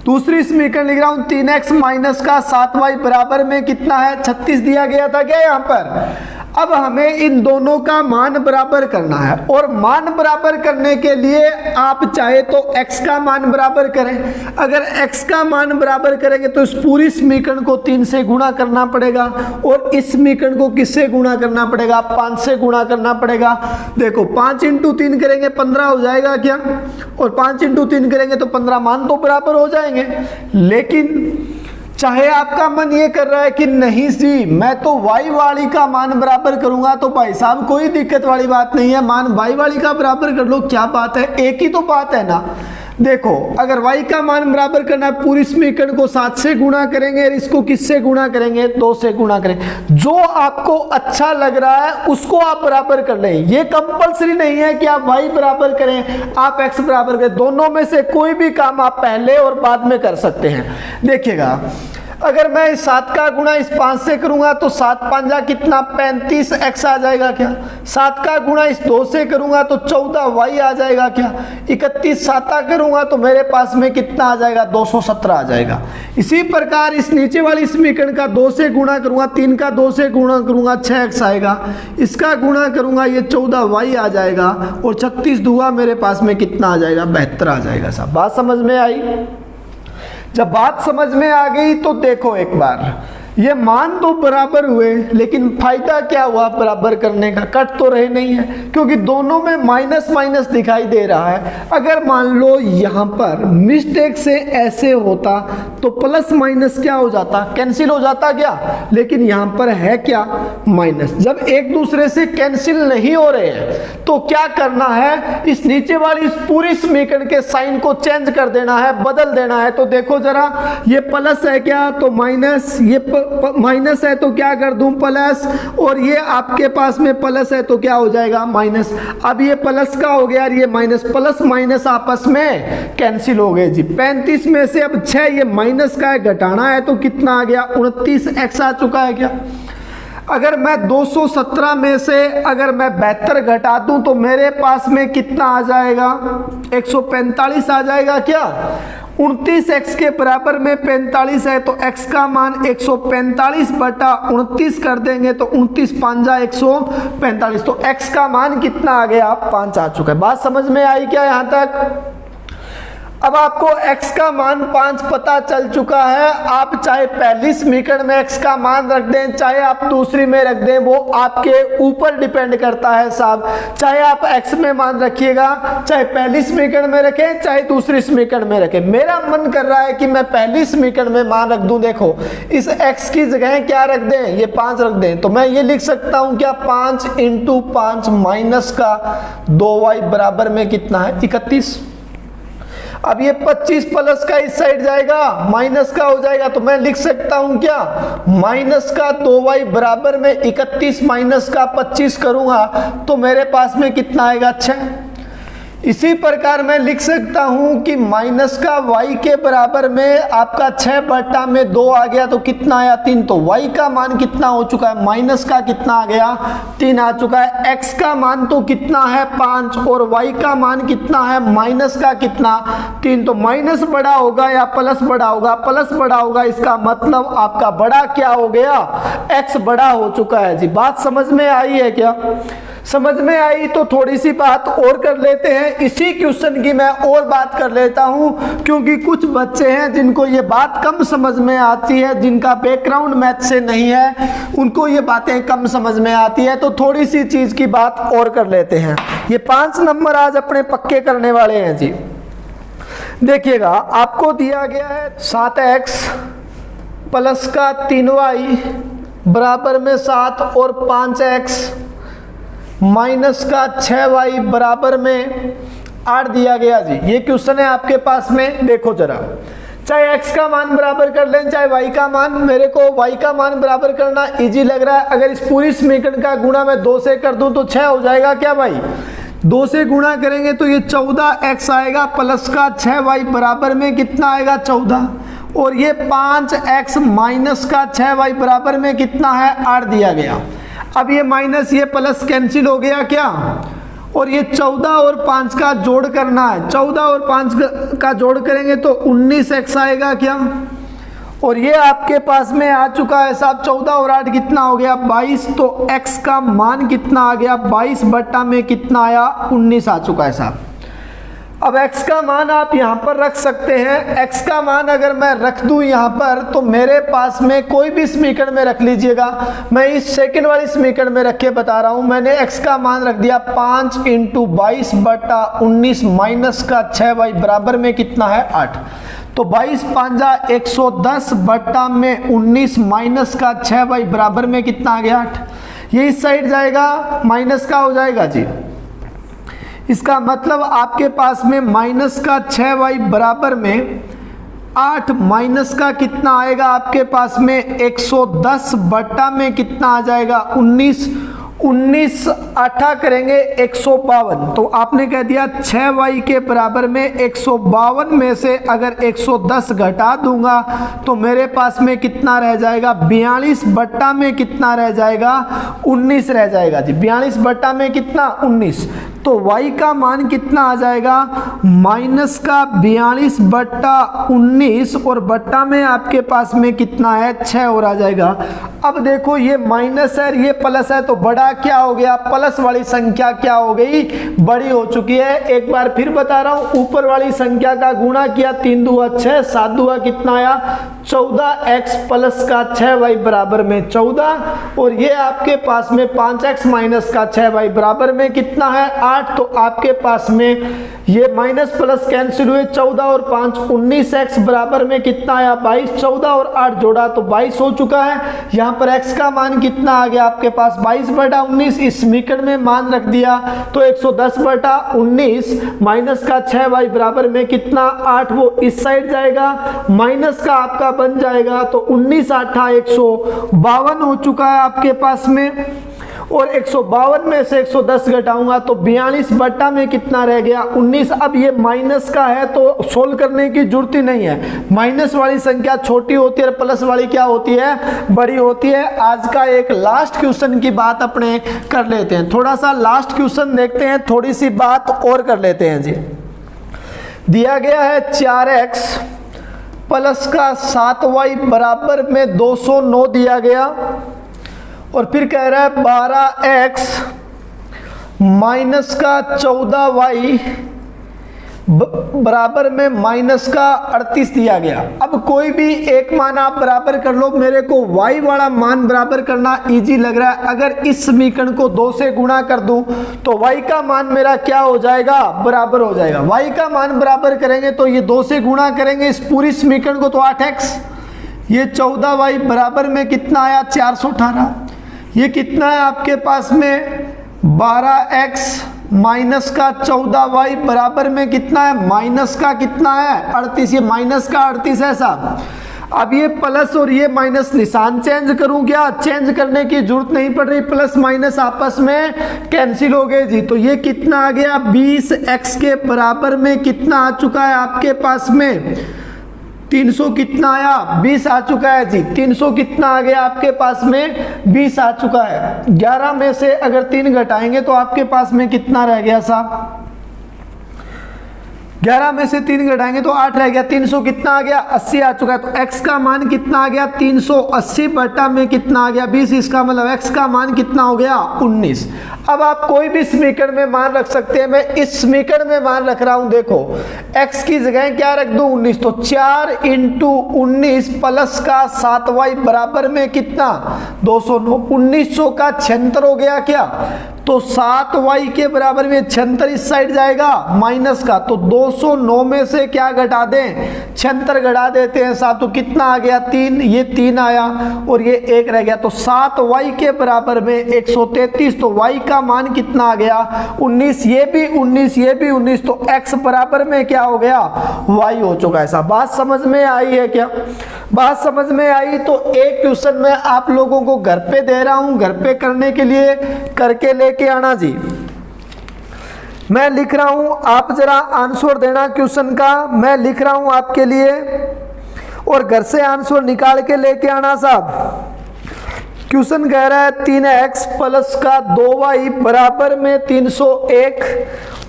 दूसरी समीकरण लिख रहा हूं, 3x माइनस का 7y बराबर में कितना है? 36 दिया गया था क्या यहां पर? अब हमें इन दोनों का मान बराबर करना है, और मान बराबर करने के लिए आप चाहे तो x का मान बराबर करें। अगर x का मान बराबर करेंगे तो इस पूरी समीकरण को 3 से गुणा करना पड़ेगा, और इस समीकरण को किससे गुणा करना पड़ेगा? 5 से गुणा करना पड़ेगा। देखो 5 × 3 करेंगे 15 हो जाएगा क्या? और 5 × 3 करेंगे तो 15 मान तो बराबर हो जाएंगे। लेकिन चाहे आपका मन ये कर रहा है कि नहीं जी मैं तो y वाली का मान बराबर करूंगा, तो भाई साहब कोई दिक्कत वाली बात नहीं है, मान y वाली का बराबर कर लो। क्या बात है, एक ही तो बात है ना। देखो अगर y का मान बराबर करना है, पूरी समीकरण को 7 से गुणा करेंगे और इसको किससे गुणा करेंगे? 2 से गुणा करेंगे। जो आपको अच्छा लग रहा है उसको आप बराबर कर लें। ये कंपलसरी नहीं है कि आप y बराबर करें, आप x बराबर करें। दोनों में से कोई भी काम आप पहले और बाद में कर सकते हैं। देखिएगा, अगर मैं इस 7 का गुणा इस 5 से करूंगा तो 7 5 कितना? 35x आ जाएगा क्या? 7 का गुणा इस 2 से करूंगा तो 14y आ जाएगा क्या? 31 7 करूंगा तो मेरे पास में कितना आ जाएगा? 217 आ जाएगा। इसी प्रकार इस नीचे वाली समीकरण का 2 से गुणा करूंगा, 3 का 2 से गुणा करूंगा 6x आएगा, इसका गुणा करूंगा ये 14y आ जाएगा, और 36 दूंगा मेरे पास में कितना आ जाएगा? 72 आ जाएगा। साहब बात समझ में आई? जब बात समझ में आ गई तो देखो एक बार, ये मान तो बराबर हुए, लेकिन फायदा क्या हुआ बराबर करने का, कट तो रहे नहीं है, क्योंकि दोनों में माइनस माइनस दिखाई दे रहा है। अगर मान लो यहाँ पर मिस्टेक से ऐसे होता तो प्लस माइनस क्या हो जाता, कैंसिल हो जाता क्या, लेकिन यहाँ पर है क्या, माइनस। जब एक दूसरे से कैंसिल नहीं हो रहे हैं तो क्या करना है, इस नीचे वाली इस पूरी समीकरण के साइन को चेंज कर देना है, बदल देना है। तो देखो जरा, ये प्लस है क्या तो माइनस, ये माइनस है तो क्या कर दूं प्लस, और ये आपके पास में प्लस है तो क्या हो जाएगा माइनस। अब ये प्लस का हो गया और ये माइनस, प्लस माइनस आपस में कैंसिल हो गए जी। 35 में से अब 6 ये माइनस का है, घटाना है तो कितना आ गया 29x आ चुका है क्या। अगर मैं 217 में से अगर मैं 72 घटा दूं तो मेरे पास में कितना आ जाएगा, 145 आ जाएगा क्या। 29x के बराबर में 45 है तो x का मान 145 बटा 29 कर देंगे तो 29 5 145, तो x का मान कितना आ गया 5 आ चुका है। बात समझ में आई क्या यहाँ तक। अब आपको x का मान 5 पता चल चुका है। आप चाहे पहली समीकरण में x का मान रख दें, चाहे आप दूसरी में रख दें, वो आपके ऊपर डिपेंड करता है साहब। चाहे आप x में मान रखिएगा, चाहे पहली समीकरण में रखें, चाहे दूसरी समीकरण में रखें। मेरा मन कर रहा है कि मैं पहली समीकरण में मान रख दूं। देखो, इस x की जगह क्या रख दें, ये 5 रख दें, तो मैं ये लिख सकता हूं क्या, 5 × 5 माइनस का 2y बराबर में कितना है 31। अब ये 25 प्लस का इस साइड जाएगा, माइनस का हो जाएगा, तो मैं लिख सकता हूं क्या, माइनस का 2y बराबर में 31 माइनस का 25 करूंगा तो मेरे पास में कितना आएगा 6। इसी प्रकार मैं लिख सकता हूं कि माइनस का y के बराबर में आपका 6 बटा में 2 आ गया तो कितना आया 3। तो y का मान कितना हो चुका है, माइनस का कितना आ गया 3 आ चुका है। x का मान तो कितना है 5 और y का मान कितना है माइनस का कितना 3। तो माइनस बड़ा होगा या प्लस बड़ा होगा, प्लस बड़ा होगा, इसका मतलब आपका बड़ा क्या हो गया, x बड़ा हो चुका है जी। बात समझ में आई है क्या, समझ में आई तो थोड़ी सी बात और कर लेते हैं। इसी क्वेश्चन की मैं और बात कर लेता हूं, क्योंकि कुछ बच्चे हैं जिनको ये बात कम समझ में आती है, जिनका बैकग्राउंड मैथ से नहीं है, उनको ये बातें कम समझ में आती है। तो थोड़ी सी चीज की बात और कर लेते हैं। ये 5 नंबर आज अपने पक्के करने वाले हैं जी। देखिएगा, आपको दिया गया है 7x प्लस का 3y बराबर में 7 और 5x माइनस का 6y बराबर में 8 दिया गया जी। ये क्वेश्चन है आपके पास में। देखो जरा, चाहे x का मान बराबर कर लें, चाहे y का मान, मेरे को y का मान बराबर करना इजी लग रहा है। अगर इस पूरी समीकरण का गुणा मैं 2 से कर दूं तो 6 हो जाएगा क्या भाई। 2 से गुणा करेंगे तो ये 14x आएगा प्लस का 6y बराबर में कितना आएगा 14, और ये 5x माइनस का 6y बराबर में कितना है 8 दिया गया। अब ये माइनस ये प्लस कैंसिल हो गया क्या, और ये 14 और 5 का जोड़ करना है। 14 और 5 का जोड़ करेंगे तो 19x आएगा क्या, और ये आपके पास में आ चुका है साहब। 14 और 8 कितना हो गया 22, तो x का मान कितना आ गया 22 बट्टा में कितना आया 19 आ चुका है साहब। अब x का मान आप यहाँ पर रख सकते हैं। x का मान अगर मैं रख दूं यहाँ पर तो मेरे पास में कोई भी समीकरण में रख लीजिएगा, मैं इस सेकंड वाली समीकरण में रख के बता रहा हूँ। मैंने x का मान रख दिया 5 × 22 बटा 19 माइनस का 6y बराबर में कितना है 8। तो 22 5 110 बट्टा में 19 माइनस का 6y बराबर में कितना आ गया 8। ये इस साइड जाएगा, माइनस का हो जाएगा जी। इसका मतलब आपके पास में माइनस का 6y बराबर में 8 माइनस का कितना आएगा आपके पास में 110 बट्टा में कितना आ जाएगा 19। 19 8 करेंगे 152, तो आपने कह दिया 6y के बराबर में 152 में से अगर 110 घटा दूंगा तो मेरे पास में कितना रह जाएगा 42 बट्टा में कितना रह जाएगा 19 रह जाएगा जी। 42 बट्टा में कितना 19। तो तो y का मान कितना आ जाएगा, माइनस का 42/19 और बट्टा में आपके पास में कितना है 6 और आ जाएगा। अब देखो ये माइनस है ये प्लस है तो बड़ा क्या हो गया, प्लस वाली संख्या क्या हो गई, बड़ी हो चुकी है। एक बार फिर बता रहा हूं, ऊपर वाली संख्या का गुणा किया 3 दूआ 6, 7 दूआ कितना आया 14x प्लस का 6y बराबर में 14 और ये आपके पास में 5x माइनस का 6y बराबर में कितना है 8। तो आपके पास में ये माइनस प्लस कैंसिल हुए, 14 और 5 19x बराबर में कितना आया 22, 14 और 8 जोड़ा तो 22 हो चुका है। यहाँ पर x का मान कितना आ गया आपके पास 22/19, इस समीकरण में मान रख दिया तो 110/19 माइनस का 6y बराबर में कितना 8, वो इस साइड जाएगा, माइनस का आपका बन जाएगा तो 19 8 152 हो चुका है आपके पास में। और 152 में से 110 घटाऊंगा तो 42 बट्टा में कितना रह गया 19। अब ये माइनस का है तो सोल्व करने की जरूरत ही नहीं है, माइनस वाली संख्या छोटी होती है, प्लस वाली क्या होती है बड़ी होती है। आज का एक लास्ट क्वेश्चन की बात अपने कर लेते हैं, थोड़ा सा लास्ट क्वेश्चन देखते हैं, थोड़ी सी बात और कर लेते हैं जी। दिया गया है 4x प्लस का 7y बराबर में 209 दिया गया और फिर कह रहा है 12x माइनस का 14y बराबर में माइनस का 38 दिया गया। अब कोई भी एक मान आप बराबर कर लो, मेरे को y वाला मान बराबर करना इजी लग रहा है। अगर इस समीकरण को 2 से गुणा कर दूं तो y का मान मेरा क्या हो जाएगा बराबर हो जाएगा। y का मान बराबर करेंगे तो ये 2 से गुणा करेंगे इस पूरी समीकरण को तो 8x, ये 14y बराबर में कितना आया 418, ये कितना है आपके पास में 12x माइनस का 14y बराबर में कितना है माइनस का कितना है 38, ये माइनस का 38 है साहब। अब ये प्लस और ये माइनस निशान चेंज करूं क्या, चेंज करने की जरूरत नहीं पड़ रही, प्लस माइनस आपस में कैंसिल हो गए जी। तो ये कितना आ गया 20x के बराबर में कितना आ चुका है आपके पास में 300 कितना आया 20 आ चुका है जी। 300 कितना आ गया आपके पास में 20 आ चुका है। 11 में से अगर 3 घटाएंगे तो आपके पास में कितना रह गया साहब, 11 में से 3 घटाएंगे तो 8 रह गया। 300 कितना आ गया 80 आ चुका है। तो x का मान कितना आ गया 380 बटा में कितना आ गया 20, इसका मतलब x का मान कितना हो गया 19। अब आप कोई भी समीकरण में मान रख सकते हैं, मैं इस समीकरण में मान रख रहा हूं, देखो x की जगह क्या रख दूं 19, तो 4 × 19 प्लस का 7y बराबर में कितना 209, 1900 का 76 हो गया क्या, तो 7y के बराबर में 76 इस साइड जाएगा माइनस का, तो 209 में से क्या घटा दें 76 घटा देते हैं साथ, तो कितना आ गया 3, ये 3 आया और ये 1 रह गया, तो 7y के बराबर में 133। तो y का मान कितना आ गया 19, ये भी 19 ये भी 19, तो x बराबर में क्या हो गया y हो चुका है। ऐसा बात समझ में आई है क्या, बात समझ में आई। तो एक क्वेश्चन मैं आप लोगों को घर पे दे रहा हूं, घर पे करने के लिए करके लेके आना जी। मैं लिख रहा हूं, आप जरा आंसर देना क्वेश्चन का, मैं लिख रहा हूं आपके लिए और घर से आंसर निकाल के लेके आना साहब। क्वेश्चन कह रहा है 3x प्लस का 2y बराबर में 301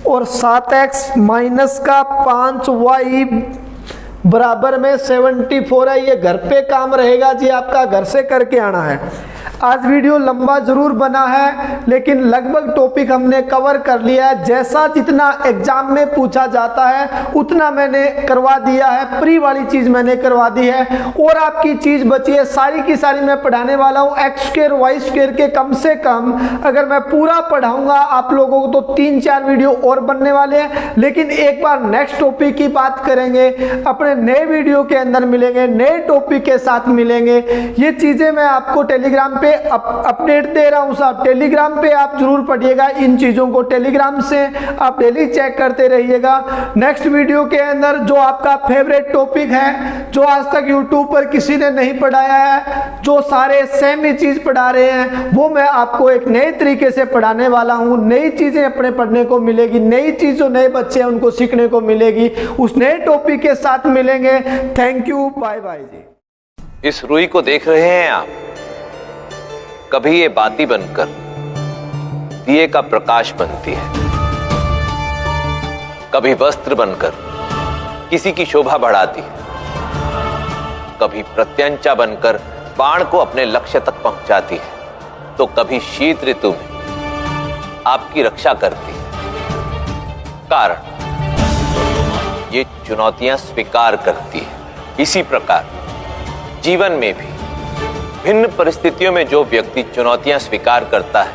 और 7x माइनस का 5y बराबर में 74 है। ये घर पे काम रहेगा जी, आपका घर से करके आना है। आज वीडियो लंबा जरूर बना है लेकिन लगभग टॉपिक हमने कवर कर लिया है। जैसा जितना एग्जाम में पूछा जाता है उतना मैंने करवा दिया है, प्री वाली चीज मैंने करवा दी है और आपकी चीज बची है सारी की सारी मैं पढ़ाने वाला हूँ। एक्स स्क्वायर वाई स्क्वायर के कम से कम अगर मैं पूरा पढ़ाऊंगा आप लोगों को तो 3-4 वीडियो और बनने वाले हैं। लेकिन एक बार नेक्स्ट टॉपिक की बात करेंगे, अपने नए वीडियो के अंदर मिलेंगे, नए टॉपिक के साथ मिलेंगे। ये चीजें मैं आपको टेलीग्राम पे अपडेट दे रहा हूं साहब, टेलीग्राम पे आप जरूर पढ़िएगा इन चीजों को, टेलीग्राम से आप डेली चेक करते रहिएगा। नेक्स्ट वीडियो के अंदर जो आपका फेवरेट टॉपिक है, जो आज तक यूट्यूब पर किसी ने नहीं पढ़ाया है, जो सारे सेम ही चीज पढ़ा रहे हैं, वो मैं आपको एक नए तरीके से पढ़ाने वाला हूं। नई चीजें अपने पढ़ने को मिलेगी, नई चीज जो नए बच्चे हैं उनको सीखने को मिलेगी, उस नए टॉपिक के साथ मिलेंगे। थैंक यू, बाय बाय जी। इस रुई को देख रहे हैं आप, कभी ये बाती बनकर दिए का प्रकाश बनती है, कभी वस्त्र बनकर किसी की शोभा बढ़ाती है, कभी प्रत्यंचा बनकर बाण को अपने लक्ष्य तक पहुंचाती है, तो कभी शीत ऋतु में आपकी रक्षा करती है। कारण ये चुनौतियां स्वीकार करती है। इसी प्रकार जीवन में भी भिन्न परिस्थितियों में जो व्यक्ति चुनौतियां स्वीकार करता है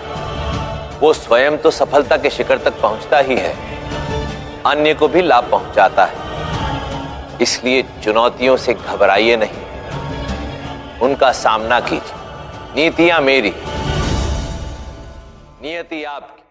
वो स्वयं तो सफलता के शिखर तक पहुंचता ही है, अन्य को भी लाभ पहुंचाता है। इसलिए चुनौतियों से घबराइए नहीं, उनका सामना कीजिए। नीतियां मेरी, नियति आपकी।